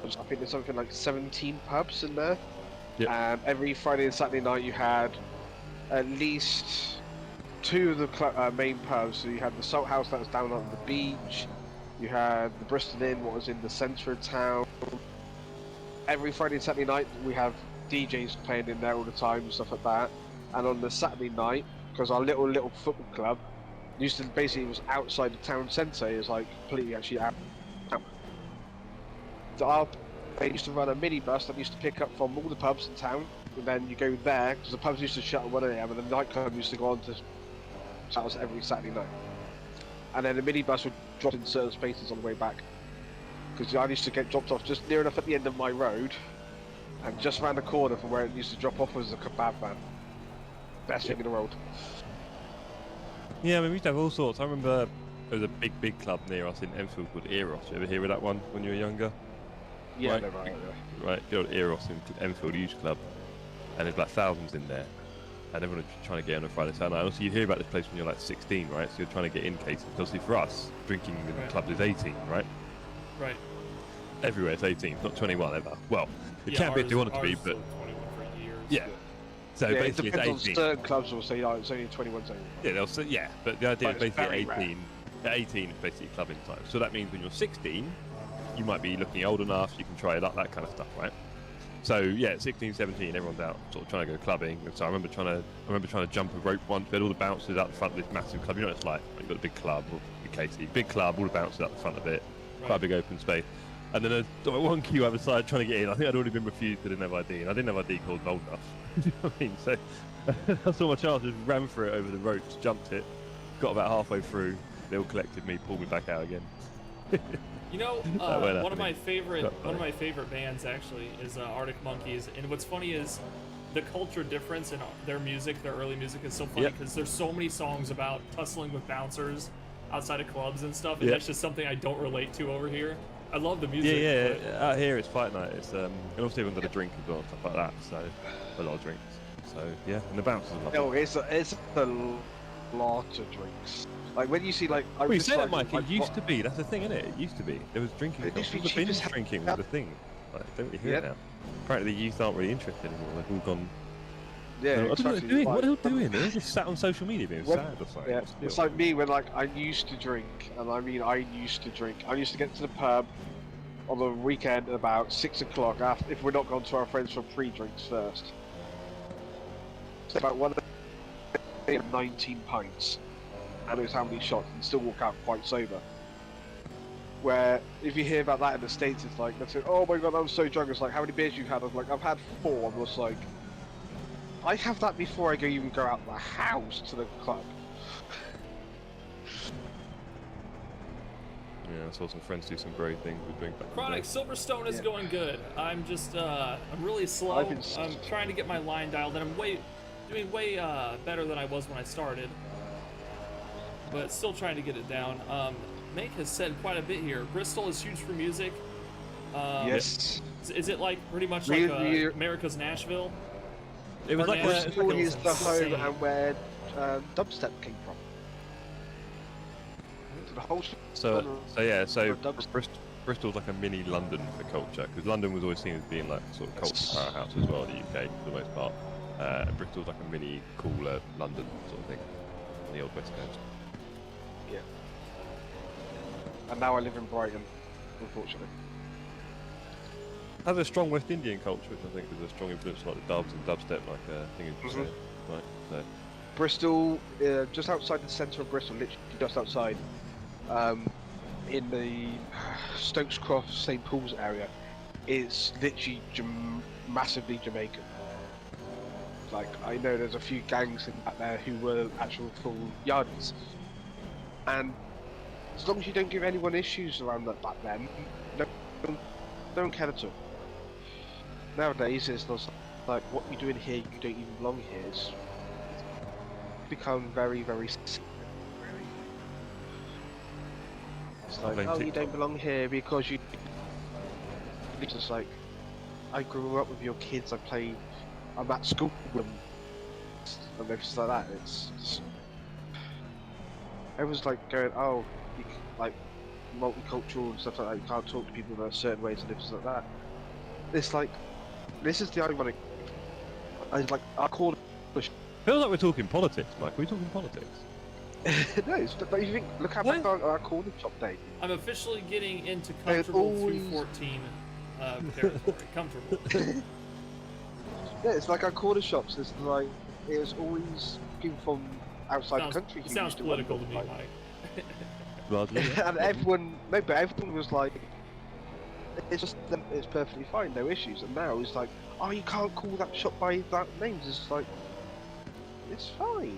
I think there's something like 17 pubs in there. Yep. And every Friday and Saturday night you had at least 2 of the main pubs. So you had the Salt House that was down on the beach. You had the Bristol Inn, what was in the centre of town. Every Friday and Saturday night we have DJs playing in there all the time and stuff like that. And on the Saturday night, because our little football club used to basically, it was outside the town centre. It was like completely actually out. They used to run a minibus that used to pick up from all the pubs in town, and then you go there because the pubs used to shut at 1 AM, and the nightclub used to go on to shut every Saturday night. And then the minibus would drop in certain spaces on the way back, because I used to get dropped off just near enough at the end of my road, and just around the corner from where it used to drop off was a kebab van. Best thing in the world. Yeah, I mean, we used to have all sorts. I remember there was a big club near us in Enfield called Eros. You ever hear of that one when you were younger? Yeah, right. No, Right, the old Eros in Enfield Youth Club, and there's like thousands in there, and everyone was trying to get on a Friday Saturday night. Also, you hear about this place when you're like 16, right? So you're trying to get in case. Obviously, for us, drinking in the clubs is 18, right? Right. Everywhere it's 18, not 21 ever. Well, it can be if you want it to be, but 21 for years. yeah. So Yeah, it basically, depends on it's 18. certain clubs will say, oh, it's only a 21 zone. Yeah, they'll say, yeah, but the idea But is it's basically very 18. At 18 is basically clubbing time. So that means when you're 16, you might be looking old enough, you can try it up, that kind of stuff, right? So yeah, at 16, 17, everyone's out sort of trying to go clubbing. And so I remember trying to jump a rope once. We had all the bouncers out the front of this massive club. You know what it's like. You've got a big club, or Casey, big club, all the bouncers out the front of it, quite a big open space. And then one queue other side trying to get in. I think I'd already been refused because I didn't have ID, and I didn't have ID called old enough. Do you know what I mean? So I saw my chance, just ran for it over the ropes, jumped it, got about halfway through. They all collected me, pulled me back out again. You know, one of my favorite bands actually is Arctic Monkeys, and what's funny is the culture difference in their music, their early music, is so funny because there's so many songs about tussling with bouncers outside of clubs and stuff, and that's just something I don't relate to over here. I love the music. Yeah. Out here it's fight night. It's and obviously everyone's got a drink as well, stuff like that. So a lot of drinks. So yeah, and the bouncers are lovely. Oh, it's a lot of drinks. Like when you see like. Well, you say that, Mike. It used to be. That's the thing, isn't it? It used to be. There was drinking. It used to be the cheap binge as hell. drinking was the thing. Like, don't really hear it now. Apparently, the youth aren't really interested anymore. They've all gone. Yeah, I don't know what they're doing. What are they doing? They're just sat on social media being sad or something. Yeah, it's like me when like I used to drink, and I mean I used to drink. I used to get to the pub on the weekend at about 6 o'clock after, if we're not gone to our friends for pre-drinks first. It's about 19 pints, and it was how many shots, and still walk out quite sober. Where if you hear about that in the States, it's like, that's it, oh my god, I'm so drunk. It's like, how many beers you've had? I was like, I've had 4. I was like, I have that before I even go out the house to the club. Yeah, I saw some friends do some great things with drink back. Chronic Silverstone is going good. I'm just, I'm really slow. I'm trying to get my line dialed, and I'm doing way better than I was when I started. But still trying to get it down. Make has said quite a bit here. Bristol is huge for music. Yes. Is it like pretty much like America's Nashville? It was like Bristol is the home and where dubstep came from. The whole Bristol's like a mini London for culture, because London was always seen as being like sort of culture powerhouse as well in the UK for the most part. And Bristol's like a mini cooler London sort of thing on the old West Coast. Yeah. And now I live in Brighton, unfortunately. Has a strong West Indian culture, which I think is a strong influence like the dubs and dubstep, like thing is right. So. Bristol, just outside the centre of Bristol, literally just outside, in the Stokes Croft, St Paul's area, is literally massively Jamaican. Like, I know there's a few gangs in back there who were actual full yardies. And as long as you don't give anyone issues around that back then, don't care at all. Nowadays, it's not like, what you're doing here, you don't even belong here. It's become very, very. It's like, oh, you don't belong here because you. It's just like, I grew up with your kids. I'm at school with them, and everything like that. It's just, everyone's like going, oh, like multicultural and stuff like that. You can't talk to people in a certain ways and everything like that. It's like, this is the ironic. I call it. Feels like we're talking politics, Mike. Are we talking politics? No, don't you think? Look how back our corner shop day. I'm officially getting into comfortable 214 territory. Comfortable. Yeah, it's like our corner shops. It's like it's always people from outside the country. It sounds political to me, like. Mike. Largely, yeah. And everyone was like, it's just it's perfectly fine, no issues. And now it's like, oh, you can't call that shop by that name. It's like, it's fine.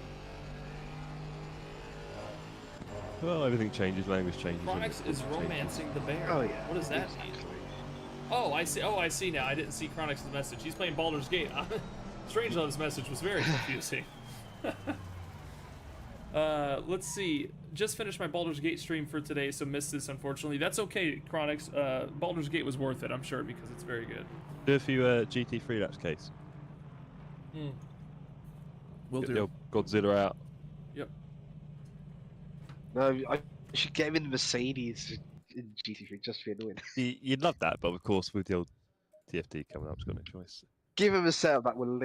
Well, everything changes, language changes. Chronix is romancing the bear. Oh yeah. What does that mean? Oh, I see. Oh, I see now. I didn't see Chronix's message. He's playing Baldur's Gate. Strange how this message was very confusing. Let's see. Just finished my Baldur's Gate stream for today, so missed this unfortunately. That's okay, Chronix. Baldur's Gate was worth it, I'm sure, because it's very good. Do a few GT3 laps, case. Will Get do. the old Godzilla out. Yep. No, I should get him in the Mercedes in GT3 just for annoying. You'd love that, but of course, with the old TFT coming up, it's got no choice. Give him a setup that will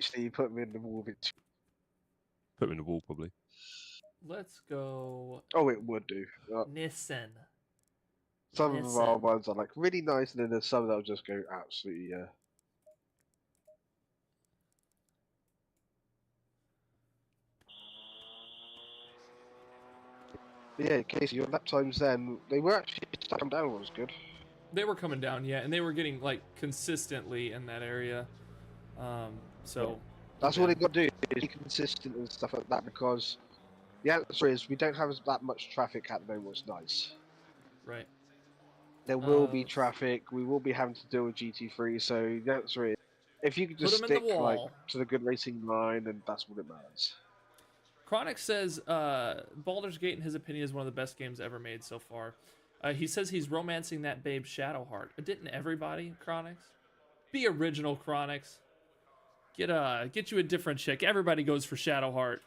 Actually, you put me in the wall a bit too. Put him in the wall, probably. Let's go Oh, it would do. Nissan. Some of our Nissan. ones are like really nice, and then there's some that'll just go absolutely, But yeah, Casey, your lap times then, they were actually come down, was good. They were coming down, yeah, and they were getting like consistently in that area. So That's yeah. what they got to do, is be consistent and stuff like that, because the answer is we don't have that much traffic at the moment, what's nice. Right. There will be traffic, we will be having to deal with GT3, so the answer is, if you could just Put 'em in stick the like wall. to the good racing line, and that's what it matters. Chronic says Baldur's Gate, in his opinion, is one of the best games ever made so far. He says he's romancing that babe Shadowheart. Didn't everybody, Chronix? Be original, Chronix. Get you a different chick. Everybody goes for Shadowheart.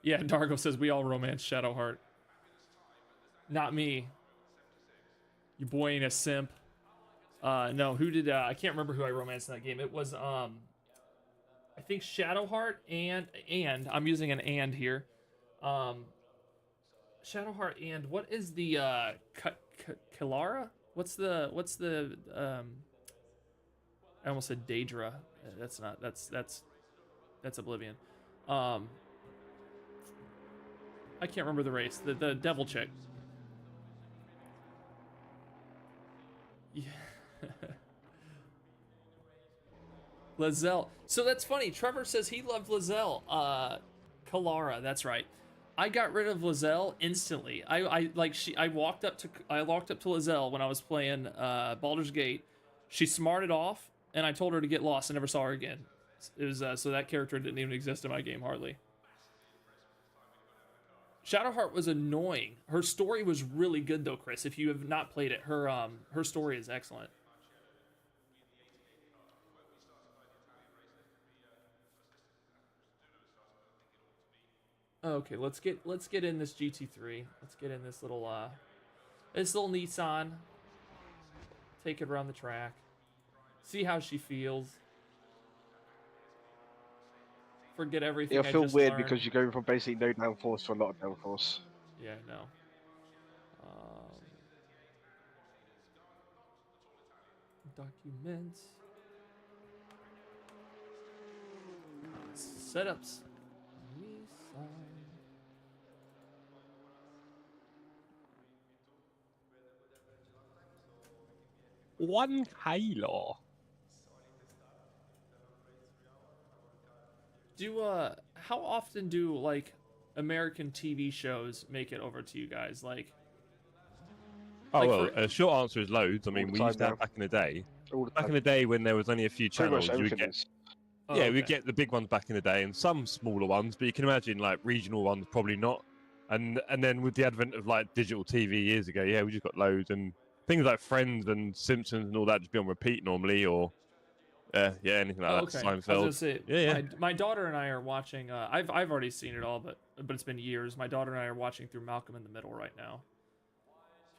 Yeah, Dargo says we all romance Shadowheart. Not me. Your boy ain't a simp. No, who did? I can't remember who I romanced in that game. It was I think Shadowheart and I'm using an and here. Shadowheart and what is the Kalara? What's the I almost said Daedra. That's not that's Oblivion. I can't remember the race. The devil chick. Yeah. Lizelle. So that's funny. Trevor says he loved Lizelle. Kalara, that's right. I got rid of Lizelle instantly. I walked up to Lizelle when I was playing Baldur's Gate. She smarted off, and I told her to get lost. I never saw her again. It was so that character didn't even exist in my game hardly. Shadowheart was annoying. Her story was really good though, Chris. If you have not played it, her story is excellent. Okay, let's get in this GT3. Let's get in this little Nissan. Take it around the track. See how she feels. Forget everything. It'll feel weird because you're going from basically no downforce to a lot of downforce. Yeah, no. Documents. Setups. One Halo. How often do like American TV shows make it over to you guys? Like, A short answer is loads. I mean, we used to have back in the day. Back in the day when there was only a few channels, you would get. We'd get the big ones back in the day and some smaller ones, but you can imagine like regional ones probably not. And then with the advent of like digital TV years ago, we just got loads and things like Friends and Simpsons and all that just be on repeat normally, or anything like that. Seinfeld. I was gonna say, my daughter and I are watching. I've already seen it all, but it's been years. My daughter and I are watching through Malcolm in the Middle right now.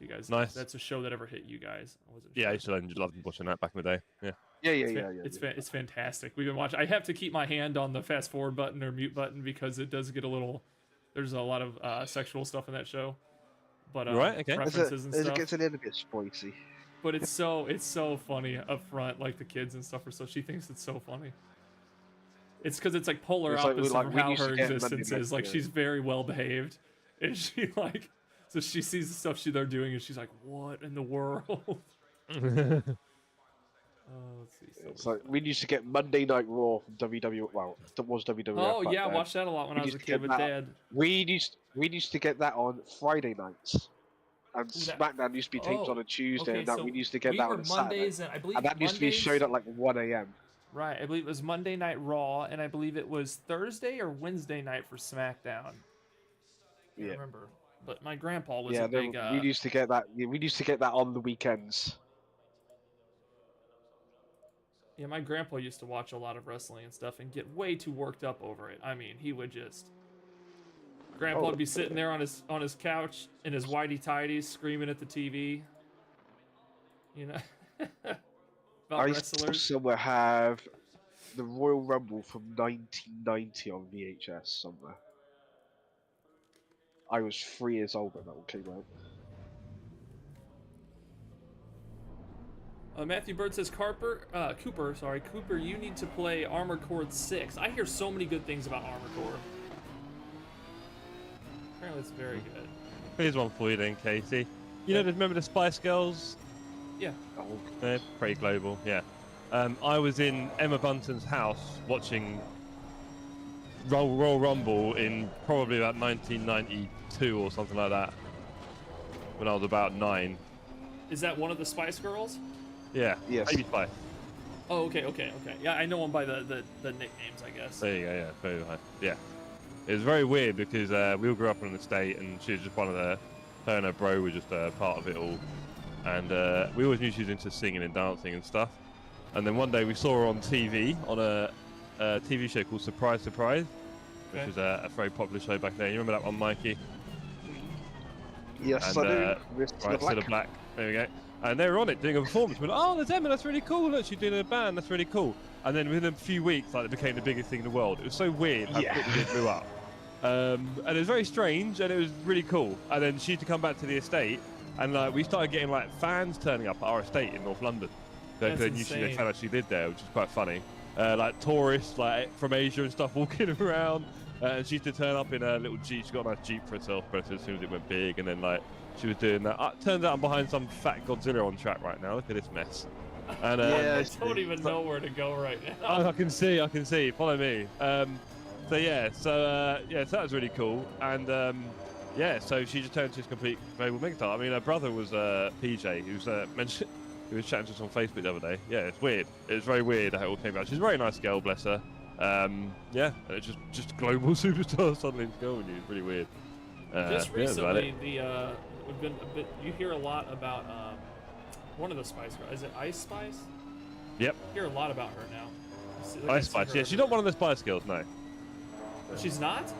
If you guys, nice. That's a show that ever hit you guys. I wasn't sure. I used to love watching that back in the day. It's fantastic. We've been watching. I have to keep my hand on the fast forward button or mute button because it does get a little. There's a lot of sexual stuff in that show. But references and stuff. It gets a little bit spicy. But it's so funny up front, like the kids and stuff. She thinks it's so funny. It's because it's like polar opposite from how her existence is. Like she's very well behaved, and she like, so she sees the stuff they're doing, and she's like, "What in the world?" Let's see. It's like we used to get Monday Night Raw from WWE. Well, that was WWE. Oh yeah, I watched that a lot when I was a kid with Dad. We used to get that on Friday nights. And SmackDown used to be taped on a Tuesday, and that we used to get that on a Saturday. And that used to be showed at like 1 a.m. Right, I believe it was Monday Night Raw, and I believe it was Thursday or Wednesday night for SmackDown. I can't remember, but my grandpa was a big. We used to get that. We used to get that on the weekends. Yeah, my grandpa used to watch a lot of wrestling and stuff, and get way too worked up over it. I mean, he would just. Grandpa would be sitting there on his couch in his whitey tighties, screaming at the TV. You know, about I wrestlers. somewhere have the Royal Rumble from 1990 on VHS somewhere. I was 3 years old when that one came out. Matthew Bird says, Cooper, you need to play Armored Core 6. I hear so many good things about Armored Core. Apparently it's very good. Here's one for you then, Casey. You know, remember the Spice Girls? Yeah. Oh, They're pretty global, yeah. I was in Emma Bunton's house watching Royal Rumble in probably about 1992 or something like that, when I was about 9. Is that one of the Spice Girls? Yeah, Yes. Baby Spice. Oh, okay. Yeah, I know them by the nicknames, I guess. There you go, yeah, very high. Yeah. It was very weird because we all grew up on an estate and she was just one of her and her bro were just part of it all. And we always knew she was into singing and dancing and stuff. And then one day we saw her on TV, on a TV show called Surprise Surprise, which was a very popular show back then. You remember that one, Mikey? Yes, And, I do. Right, Cilla Black. There we go. And they were on it doing a performance. We're like, oh, there's Emma, that's really cool. Look, she's doing a band, that's really cool. And then within a few weeks, like, it became the biggest thing in the world. It was so weird how quickly it blew up. And it was very strange, and it was really cool. And then she used to come back to the estate, and like we started getting like fans turning up at our estate in North London. Because they knew they kind of actually lived there, which is quite funny. Like tourists, like from Asia and stuff, walking around. And she used to turn up in a little Jeep. She got a nice Jeep for herself, but as soon as it went big, and then like she was doing that. Turns out I'm behind some fat Godzilla on track right now. Look at this mess. And I don't even know where to go right now. I can see. Follow me. So that was really cool. And so she just turned into this complete global megastar. I mean, her brother was PJ, who was mentioned. He was chatting to us on Facebook the other day. Yeah, it's weird. It's very weird how it all came out. She's a very nice girl, bless her. And it's just global superstar suddenly in school with you. It's really weird. Just recently, you hear a lot about one of the Spice Girls. Is it Ice Spice? Yep. You hear a lot about her now. Ice Spice. Yeah, she's not one of the Spice Girls, no. She's not?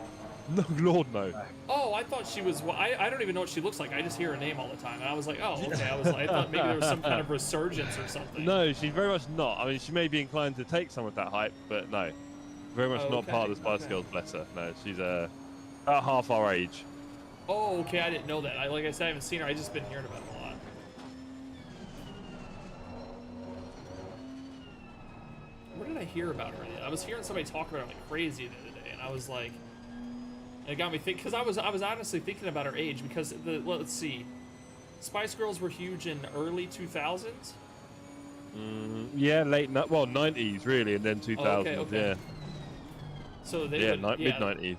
No, Lord, no. Oh, I thought she was. I don't even know what she looks like. I just hear her name all the time, and I was like, oh, okay. I thought maybe there was some kind of resurgence or something. No, she's very much not. I mean, she may be inclined to take some of that hype, but no, very much not part of the Spice Girls. Bless her. No, she's about half our age. Oh, okay. I didn't know that. Like I said, I haven't seen her. I just been hearing about it a lot. What did I hear about her? I was hearing somebody talk about her like crazy the other day, and I was like. It got me thinking, because I was honestly thinking about her age, because let's see, Spice Girls were huge in early 2000s. Yeah, late 90s really, and then 2000s. Okay. Yeah. So they mid 90s. Okay,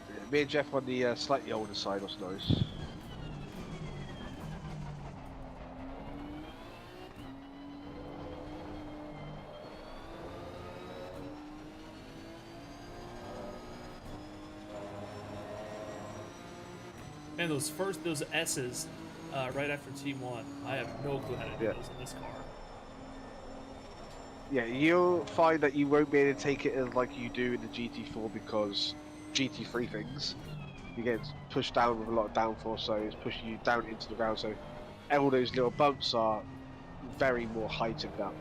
gotcha. Me and Jeff on the slightly older side, I suppose. Man, those S's right after T1, I have no clue how to do those in this car. Yeah, you'll find that you won't be able to take it as like you do in the GT4 because GT3 things, you get pushed down with a lot of downforce, so it's pushing you down into the ground, so all those little bumps are very more heightened up.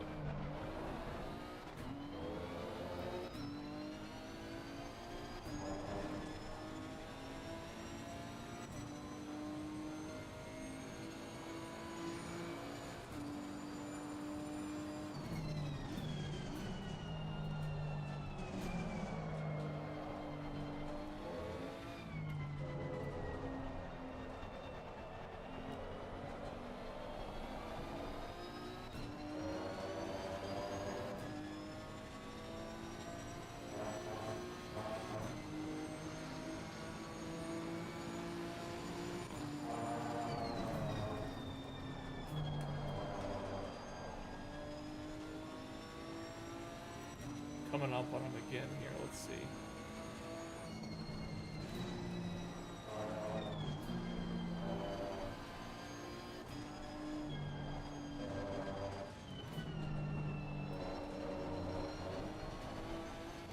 Coming up on him again here, let's see.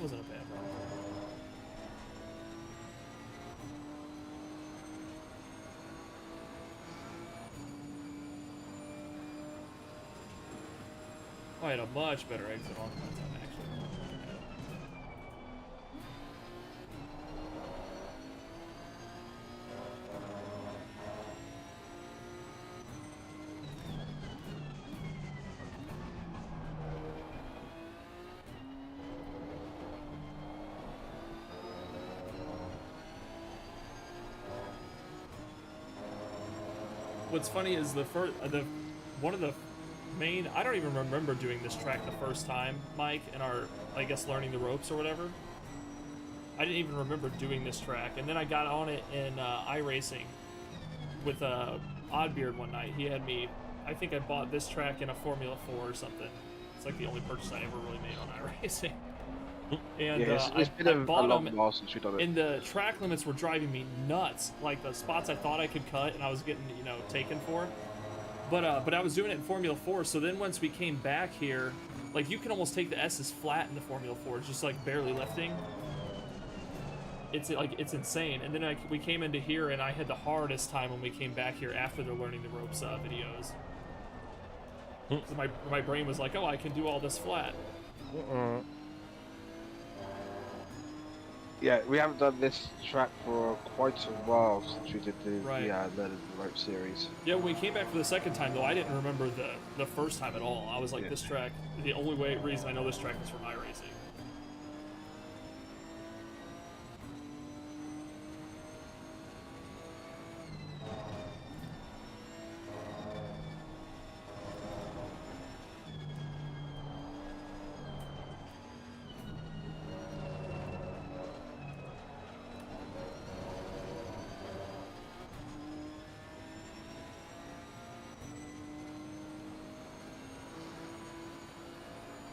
Wasn't a bad run. probably had a much better exit on that time, actually. What's funny is one of the main, I don't even remember doing this track the first time, Mike, in our, I guess, learning the ropes or whatever. I didn't even remember doing this track, and then I got on it in iRacing with Oddbeard one night. He had me, I think I bought this track in a Formula 4 or something. It's like the only purchase I ever really made on iRacing. And yeah, it's been I a bought long them, while since we've done it. and the track limits were driving me nuts. Like the spots I thought I could cut, and I was getting, you know, taken for. But I was doing it in Formula 4. So then once we came back here, like you can almost take the S's flat in the Formula 4, it's just like barely lifting. It's insane. And then we came into here, and I had the hardest time when we came back here after the learning the ropes videos. So my brain was like, oh, I can do all this flat. Yeah, we haven't done this track for quite a while since we did the Right. Learning the Rope series. Yeah, when we came back for the second time, though, I didn't remember the first time at all. I was like, this track, the only reason I know this track is from iRacing.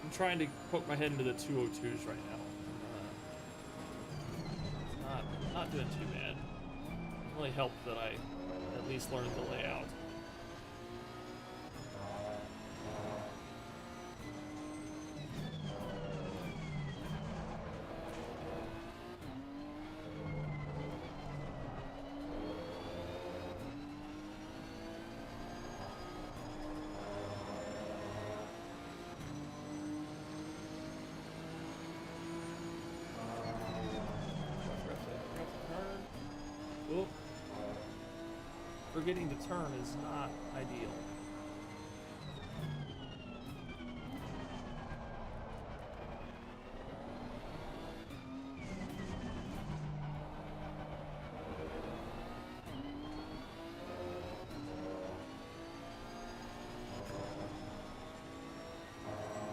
I'm trying to poke my head into the 202s right now. It's not doing too bad. It really helped that I at least learned the layout. Forgetting to turn is not ideal.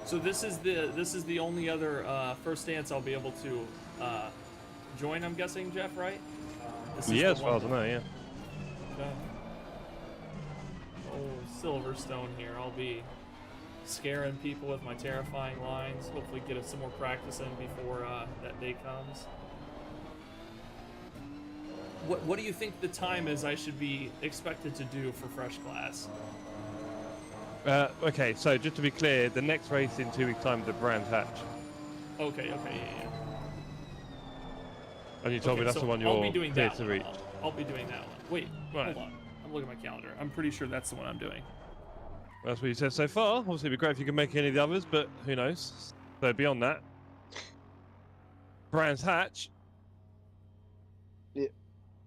So this is the only other first dance I'll be able to join, I'm guessing, Jeff, right? This is Yeah, the as far as I know, yeah. Okay. Oh, Silverstone here. I'll be scaring people with my terrifying lines. Hopefully get some more practice in before that day comes. What do you think the time is I should be expected to do for fresh class? Okay, so just to be clear, the next race in 2 weeks' time is the Brands Hatch. Okay, yeah. And you told me that's so the one I'll be you're doing clear that to one. reach. I'll be doing that one. Wait, Right. hold on. I'm looking at my calendar. I'm pretty sure that's the one I'm doing. That's what you said so far. Obviously, it'd be great if you could make any of the others, but who knows? So beyond that, Brands Hatch. Yeah.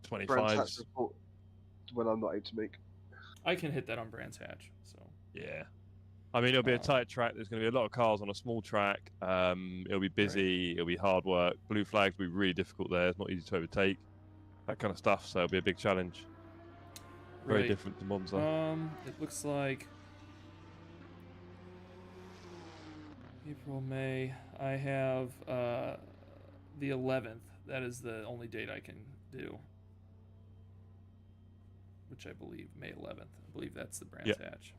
25s. Brands Hatch report when I'm not able to make. I can hit that on Brands Hatch. So Yeah. I mean, it'll be a tight track. There's going to be a lot of cars on a small track. It'll be busy. It'll be hard work. Blue flags will be really difficult there. It's not easy to overtake. That kind of stuff. So it'll be a big challenge. Very Right. different to Monza. It looks like April, May. I have the 11th. That is the only date I can do. Which I believe May 11th. I believe that's the Brands Hatch.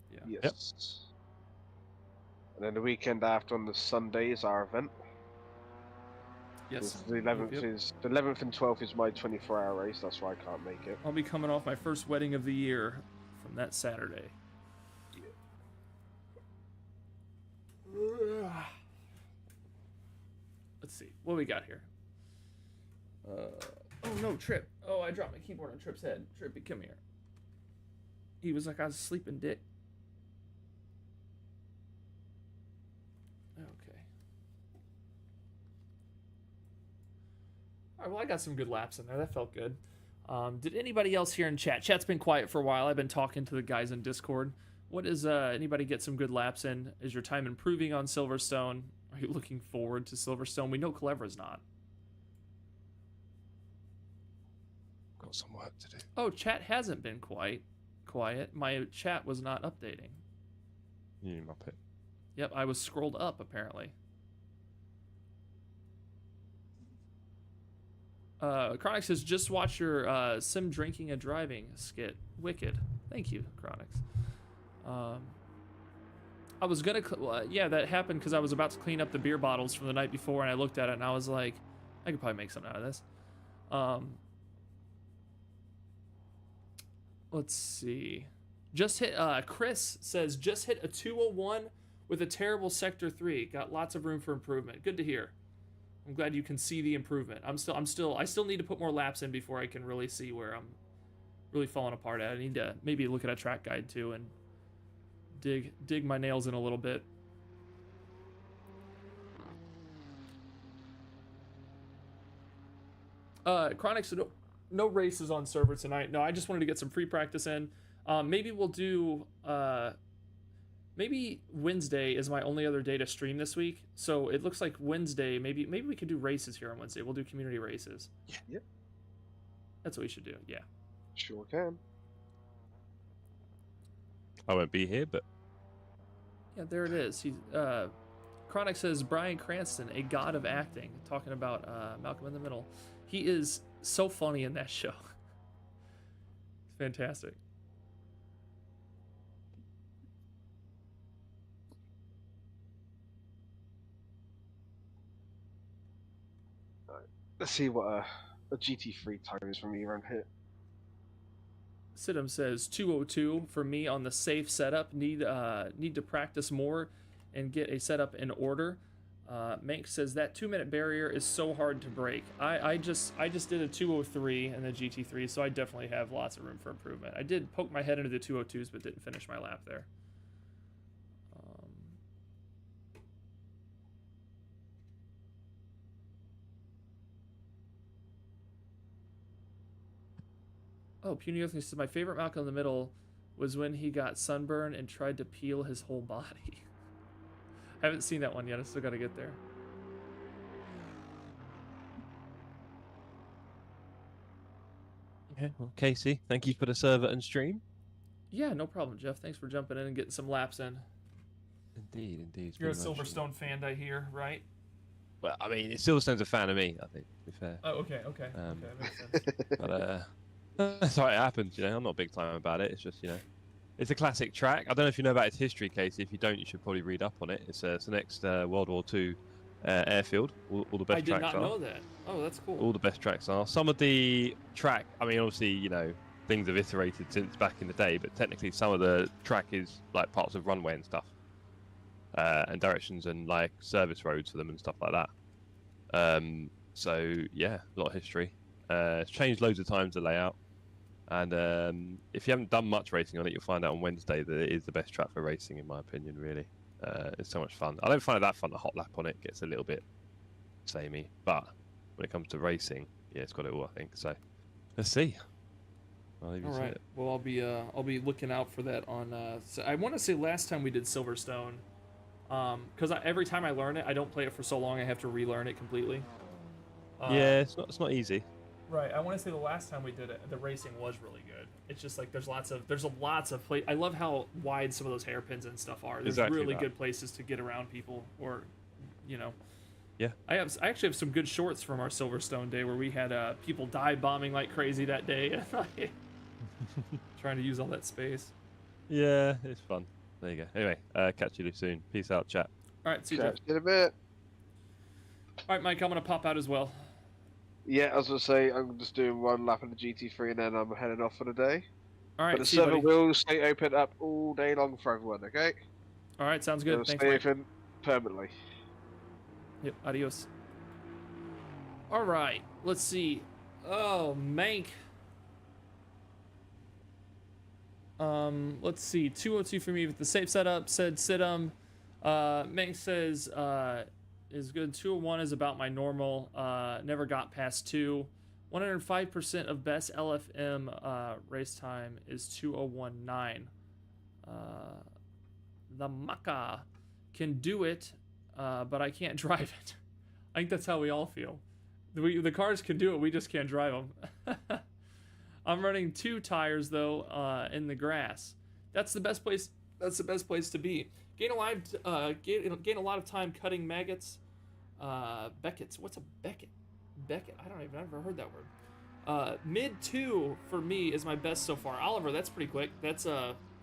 Yeah. Yes. And then the weekend after on the Sunday is our event. Yes. The 11th Yep. is the 11th and 12th is my 24-hour race. That's why I can't make it. I'll be coming off my first wedding of the year from that Saturday. Let's see what we got here. Oh no, Trip. Oh, I dropped my keyboard on Trip's head. Trippy, come here. He was like, I was sleeping, dick. All right, well, I got some good laps in there. That felt good. Did anybody else here in chat? Chat's been quiet for a while. I've been talking to the guys in Discord. What is anybody get some good laps in? Is your time improving on Silverstone? Are you looking forward to Silverstone? We know Clever's not. Got some work to do. Oh, chat hasn't been quite quiet. My chat was not updating. You muppet. Yep, I was scrolled up apparently. Chronix says, just watch your sim drinking and driving skit. Wicked. Thank you, Chronix. I was gonna, yeah, that happened because I was about to clean up the beer bottles from the night before, and I looked at it and I was like, I could probably make something out of this. Let's see. Just hit. Chris says just hit a 201 with a terrible sector 3. Got lots of room for improvement. Good to hear. I'm glad you can see the improvement. I still need to put more laps in before I can really see where I'm really falling apart at. I need to maybe look at a track guide too and dig my nails in a little bit. Chronix, no races on server tonight. No, I just wanted to get some free practice in. Maybe we'll do maybe Wednesday is my only other day to stream this week. So it looks like Wednesday, maybe we could do races here on Wednesday. We'll do community races. Yep. That's what we should do. Yeah. Sure can. I won't be here, but Yeah, there it is. He's Chronic says Bryan Cranston, a god of acting, talking about Malcolm in the Middle. He is so funny in that show. It's fantastic. Let's see what a GT3 time is for me around here. Sidham says 202 for me on the safe setup. Need to practice more and get a setup in order. Mank says that 2-minute barrier is so hard to break. I just did a 203 in the GT3, so I definitely have lots of room for improvement. I did poke my head into the 202s, but didn't finish my lap there. Oh, Puny Earthling says, my favorite Malcolm in the Middle was when he got sunburned and tried to peel his whole body. I haven't seen that one yet. I still got to get there. okay. Well, Casey, thank you for the server and stream. Yeah, no problem, Jeff. Thanks for jumping in and getting some laps in. Indeed, indeed. It's You're a been much- Silverstone fan, I hear, right? Well, I mean, Silverstone's a fan of me, I think, to be fair. Oh, okay, okay. Okay, that makes sense. But that's how it happens, you know. I'm not big time about it. It's just, you know, it's a classic track. I don't know if you know about its history, Casey. If you don't, you should probably read up on it. It's the next World War II airfield. All the best I did tracks not are. know that. Oh, that's cool. All the best tracks are. Some of the track, I mean, obviously, you know, things have iterated since back in the day, but technically some of the track is like parts of runway and stuff, and directions and like service roads for them and stuff like that. So yeah, a lot of history. It's changed loads of times, the layout. And if you haven't done much racing on it, you'll find out on Wednesday that it is the best track for racing, in my opinion, really. It's so much fun. I don't find it that fun. The hot lap on it gets a little bit samey. But when it comes to racing, yeah, it's got it all, I think. So let's see. I'll leave you All to right. it. Well, I'll be looking out for that on. So I want to say last time we did Silverstone, because every time I learn it, I don't play it for so long. I have to relearn it completely. Yeah, it's not easy. Right. I want to say the last time we did it, the racing was really good. It's just like there's lots of place. I love how wide some of those hairpins and stuff are. There's Exactly really that. good places to get around people, or, you know. Yeah. I actually have some good shorts from our Silverstone day where we had people dive bombing like crazy that day, trying to use all that space. Yeah, it's fun. There you go. Anyway, catch you soon. Peace out, chat. All right. See you, Jeff. In a bit. All right, Mike. I'm gonna pop out as well. Yeah, I was gonna say I'm just doing one lap of the GT3 and then I'm heading off for the day. All right. But the See you, server buddy. will stay open up all day long for everyone. Okay? All right. Sounds good. It'll Thanks, stay Mike. open permanently. Yep, adios. All right, let's see. Oh, Mank. Let's see. 202 for me with the safe setup, said Sidham. Mank says is good. 201 is about my normal. Never got past 2. 105% of best LFM race time is 2:01.9. The Maca can do it, but I can't drive it. I think that's how we all feel. The cars can do it, we just can't drive them. I'm running 2 tires though in the grass. That's the best place. That's the best place to be. Gain a lot of time cutting maggots. Beckett's. What's a Beckett? Beckett. I've never heard that word. Mid 2 for me is my best so far. Oliver, that's pretty quick. That's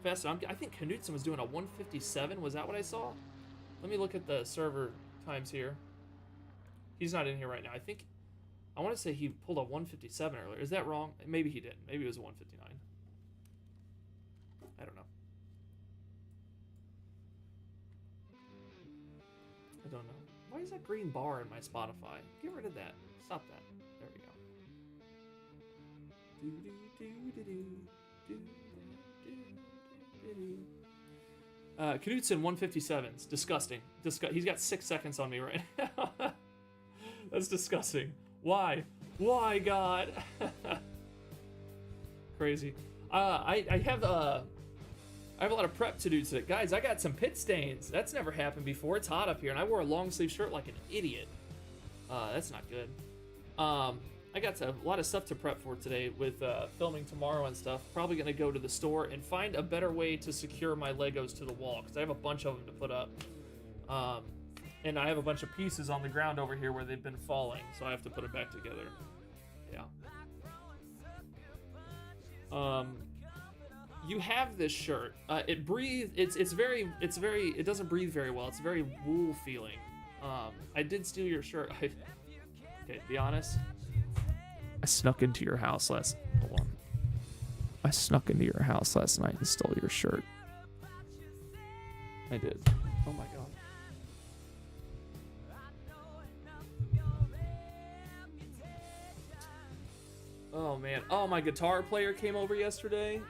fast. I think Knutson was doing a 157. Was that what I saw? Let me look at the server times here. He's not in here right now. I want to say he pulled a 157 earlier. Is that wrong? Maybe he didn't. Maybe it was a 159. I don't know. I don't know. Why is that green bar in my Spotify? Get rid of that. Stop that. There we go. Knutson 157's disgusting. He's got 6 seconds on me right now. That's disgusting. Why? Why, God? Crazy. I have a lot of prep to do today. Guys, I got some pit stains. That's never happened before. It's hot up here, and I wore a long sleeve shirt like an idiot. That's not good. I got a lot of stuff to prep for today with filming tomorrow and stuff. Probably going to go to the store and find a better way to secure my Legos to the wall, because I have a bunch of them to put up. And I have a bunch of pieces on the ground over here where they've been falling, so I have to put it back together. Yeah. You have this shirt. It breathes. It doesn't breathe very well. It's very wool feeling. I did steal your shirt. Okay, to be honest, I snuck into your house last. Hold on. I snuck into your house last night and stole your shirt. I did. Oh my god. Oh man. Oh, my guitar player came over yesterday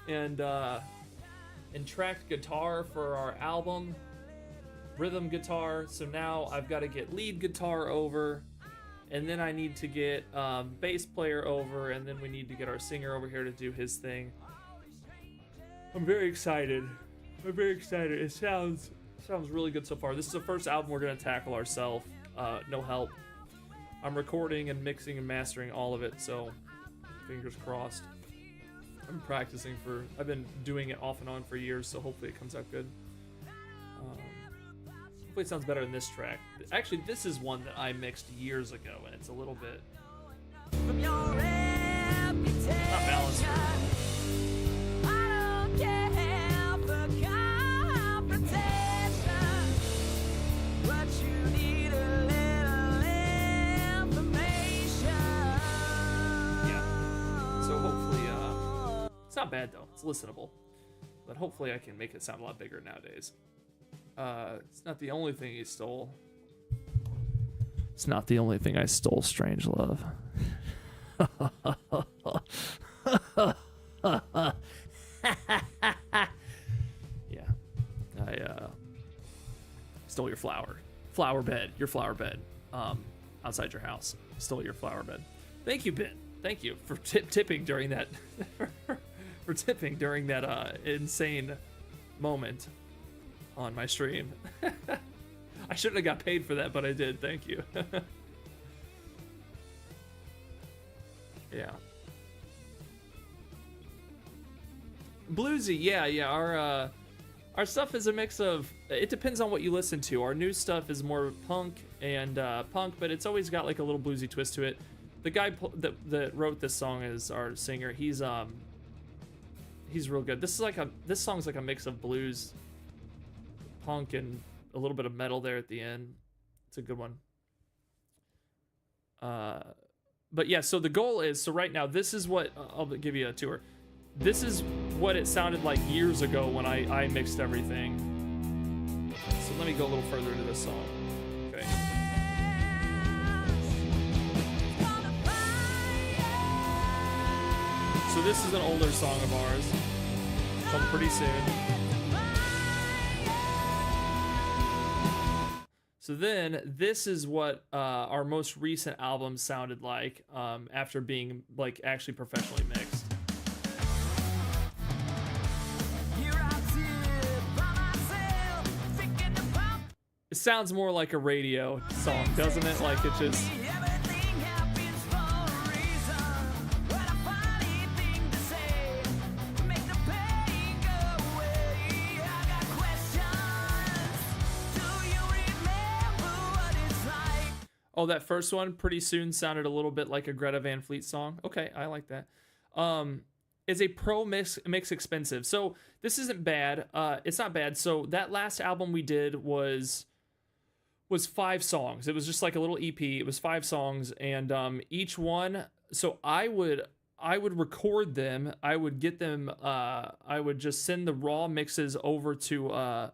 and tracked guitar for our album, rhythm guitar. So now I've got to get lead guitar over, and then I need to get bass player over, and then we need to get our singer over here to do his thing. I'm very excited. It sounds really good so far. This is the first album we're gonna tackle ourselves. No help. I'm recording and mixing and mastering all of it, so fingers crossed. I'm practicing I've been doing it off and on for years, so hopefully it comes out good. Hopefully it sounds better than this track. Actually, this is one that I mixed years ago, and it's a little bit not balanced. It's not bad though, it's listenable. But hopefully I can make it sound a lot bigger nowadays. It's not the only thing he stole. It's not the only thing I stole, Strangelove. Yeah. I stole your flower bed, outside your house. Stole your flower bed. Thank you, Ben. Thank you for tipping during that insane moment on my stream. I shouldn't have got paid for that, but I did. Thank you. Yeah. Bluesy, yeah. Our stuff is a mix of. It depends on what you listen to. Our new stuff is more punk, but it's always got like a little bluesy twist to it. The guy that wrote this song is our singer. He's real good. This song's like a mix of blues, punk, and a little bit of metal there at the end. It's a good one. But yeah, so the goal is, so right now, this is what, I'll give you a tour. This is what it sounded like years ago when I mixed everything. So let me go a little further into this song. Okay. So this is an older song of ours. Come pretty soon. So So then this is what our most recent album sounded like after being like actually professionally mixed. It sounds more like a radio song, doesn't it? Like it just... Oh, that first one pretty soon sounded a little bit like a Greta Van Fleet song. Okay, I like that. Is a pro mix expensive? So this isn't bad. It's not bad. So that last album we did was 5 songs. It was just like a little EP. It was 5 songs, and each one. So I would record them. I would get them. I would just send the raw mixes over to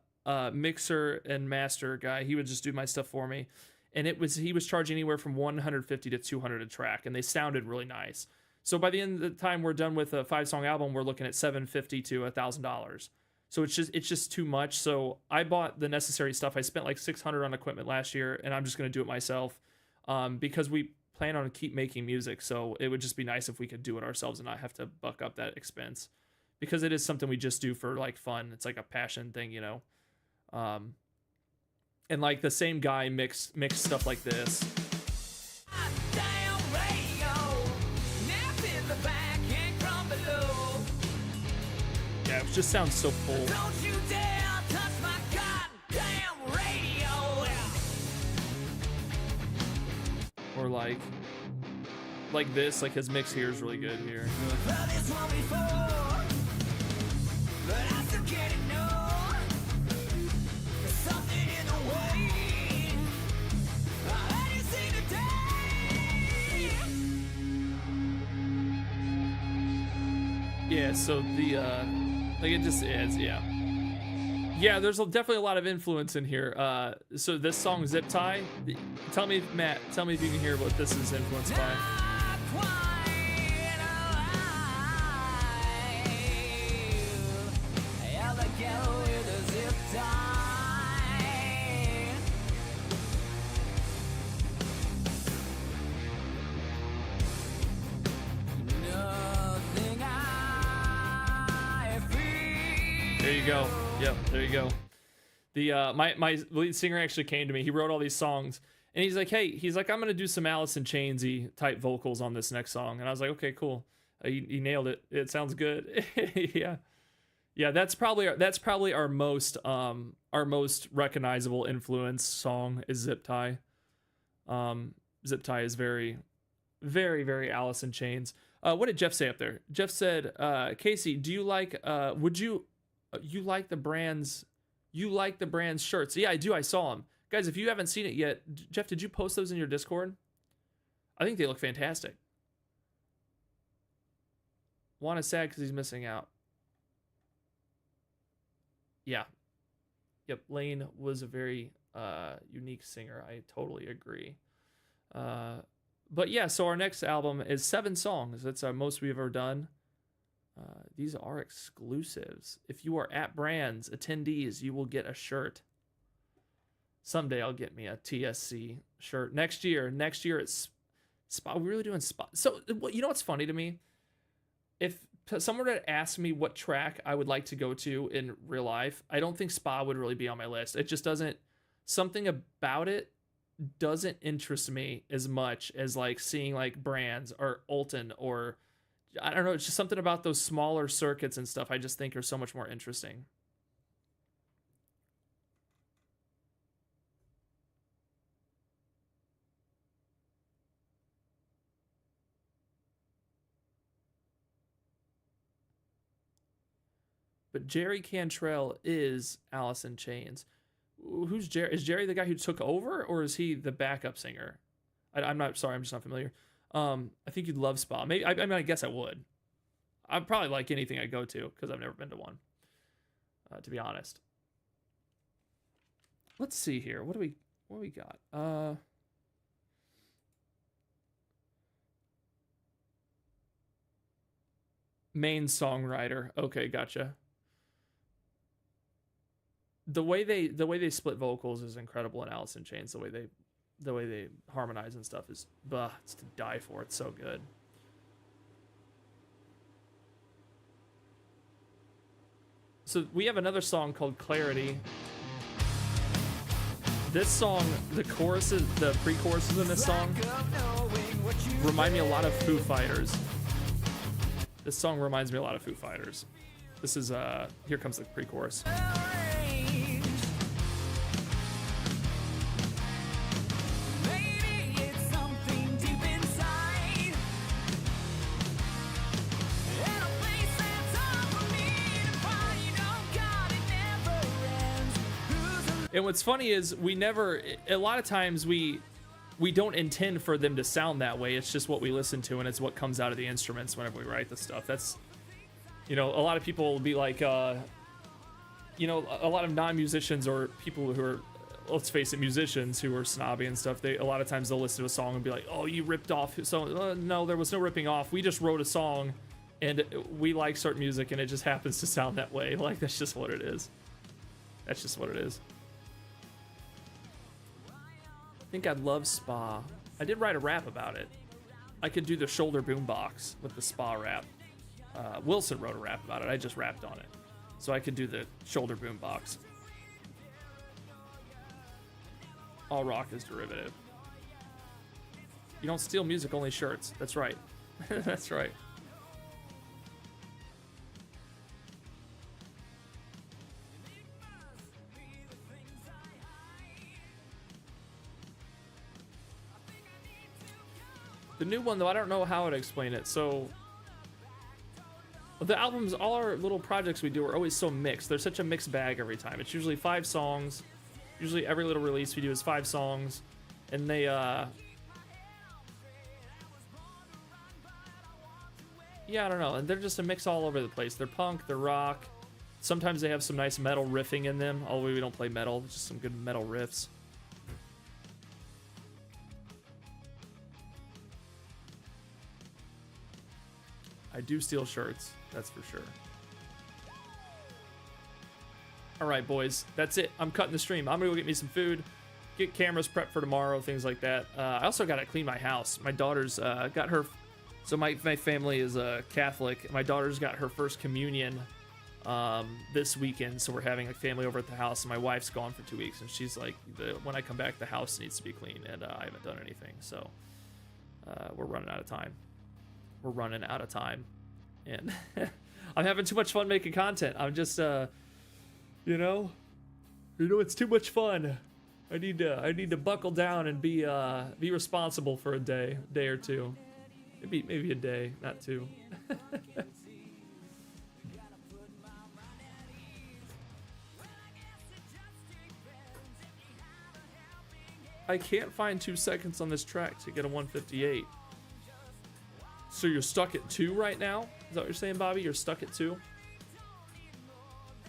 mixer and master guy. He would just do my stuff for me. And he was charging anywhere from $150 to $200 a track, and they sounded really nice. So by the end of the time we're done with a 5-song album, we're looking at $750 to $1,000. So it's just too much. So I bought the necessary stuff. I spent like $600 on equipment last year, and I'm just gonna do it myself because we plan on keep making music. So it would just be nice if we could do it ourselves and not have to buck up that expense, because it is something we just do for like fun. It's like a passion thing, you know. And like the same guy mixed stuff like this. Yeah, it just sounds so full. Don't you dare touch my goddamn radio. Or like this, like his mix here is really good here. Yeah, so the like it just is, yeah. Yeah, there's definitely a lot of influence in here. So this song Zip Tie, Matt, tell me if you can hear what this is influenced by. There you go. Yep, there you go. The my lead singer actually came to me. He wrote all these songs, and he's like, "Hey," he's like, "I'm gonna do some Alice in Chainsy type vocals on this next song." And I was like, "Okay, cool. You nailed it. It sounds good." yeah. That's probably our most recognizable influence song is Zip Tie. Zip Tie is very, very, very Alice in Chains. What did Jeff say up there? Jeff said, "Casey, do you like? You like the brand's shirts?" Yeah, I do. I saw them. Guys, if you haven't seen it yet, Jeff, did you post those in your Discord? I think they look fantastic. Juan is sad because he's missing out. Yeah. Yep, Lane was a very unique singer. I totally agree. But yeah, so our next album is 7 songs. That's our most we've ever done. These are exclusives. If you are at Brands attendees, you will get a shirt. Someday I'll get me a TSC shirt. Next year it's Spa. We're really doing Spa. So you know what's funny to me? If someone were to ask me what track I would like to go to in real life, I don't think Spa would really be on my list. It just doesn't. Something about it doesn't interest me as much as like seeing like Brands or Alton or. I don't know, it's just something about those smaller circuits and stuff I just think are so much more interesting. But Jerry Cantrell is Alice in Chains. Who's Jerry? Is Jerry the guy who took over, or is he the backup singer? I'm not, sorry, I'm just not familiar. I think you'd love Spa. Maybe. I mean, I guess I would. I'd probably like anything I go to because I've never been to one. To be honest. Let's see here. What do we got? Main songwriter. Okay, gotcha. the way they split vocals is incredible in Alice in Chains. The way they harmonize and stuff is, it's to die for. It's so good. So we have another song called Clarity. This song, the choruses, the pre-choruses in this song remind me a lot of Foo Fighters. This song reminds me a lot of Foo Fighters. This is, here comes the pre-chorus. And what's funny is a lot of times we don't intend for them to sound that way. It's just what we listen to, and it's what comes out of the instruments whenever we write the stuff. That's, a lot of people will be like, a lot of non-musicians or people who are, let's face it, musicians who are snobby and stuff, a lot of times they'll listen to a song and be like, oh, you ripped off. So, no, there was no ripping off. We just wrote a song, and we like certain music, and it just happens to sound that way. Like, that's just what it is. That's just what it is. I think I'd love Spa. I did write a rap about it. I could do the shoulder boombox with the Spa rap. Wilson wrote a rap about it. I just rapped on it. So I could do the shoulder boombox. All rock is derivative. You don't steal music, only shirts. That's right. That's right. The new one, though, I don't know how to explain it. So, the albums, all our little projects we do are always so mixed. They're such a mixed bag every time. It's usually 5 songs. Usually every little release we do is 5 songs. And they, yeah, I don't know. And they're just a mix all over the place. They're punk, they're rock. Sometimes they have some nice metal riffing in them. Although we don't play metal, just some good metal riffs. I do steal shirts, that's for sure. All right, boys, that's it. I'm cutting the stream. I'm gonna go get me some food, get cameras prepped for tomorrow, things like that. I also gotta clean my house. My daughter's got her, so my family is Catholic. My daughter's got her first communion this weekend, so we're having a family over at the house, and my wife's gone for 2 weeks, and she's like, when I come back, the house needs to be clean, and I haven't done anything, so we're running out of time. We're running out of time, and I'm having too much fun making content. I'm just, it's too much fun. I need to buckle down and be responsible for a day or two, maybe a day, not 2. I can't find 2 seconds on this track to get a 158. So you're stuck at 2 right now? Is that what you're saying, Bobby? You're stuck at 2?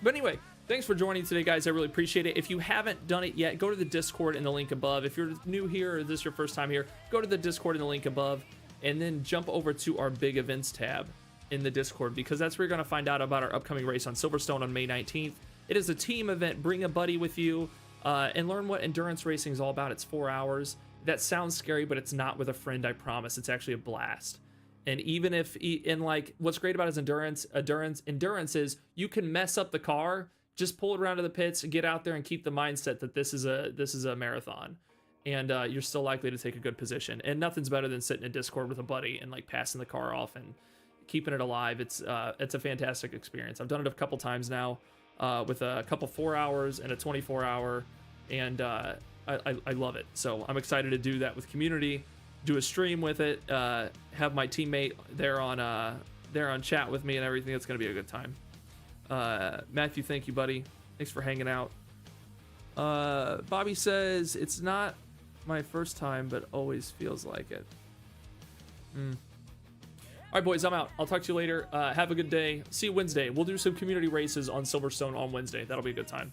But anyway, thanks for joining today, guys. I really appreciate it. If you haven't done it yet, go to the Discord in the link above. If you're new here or this is your first time here, go to the Discord in the link above, and then jump over to our big events tab in the Discord, because that's where you're going to find out about our upcoming race on Silverstone on May 19th. It is a team event. Bring a buddy with you and learn what endurance racing is all about. It's 4 hours. That sounds scary, but it's not with a friend, I promise. It's actually a blast. And even if, what's great about his endurance is you can mess up the car, just pull it around to the pits, get out there, and keep the mindset that this is a marathon, and you're still likely to take a good position. And nothing's better than sitting in Discord with a buddy and passing the car off and keeping it alive. It's a fantastic experience. I've done it a couple times now with a couple 4 hours and a 24 hour, and I love it. So I'm excited to do that with community. Do a stream with it, have my teammate there on chat with me and everything. It's gonna be a good time. Matthew, thank you, buddy. Thanks for hanging out. Bobby says it's not my first time, but always feels like it. All right, boys, I'm out. I'll talk to you later. Have a good day. See you Wednesday. We'll do some community races on Silverstone on Wednesday. That'll be a good time.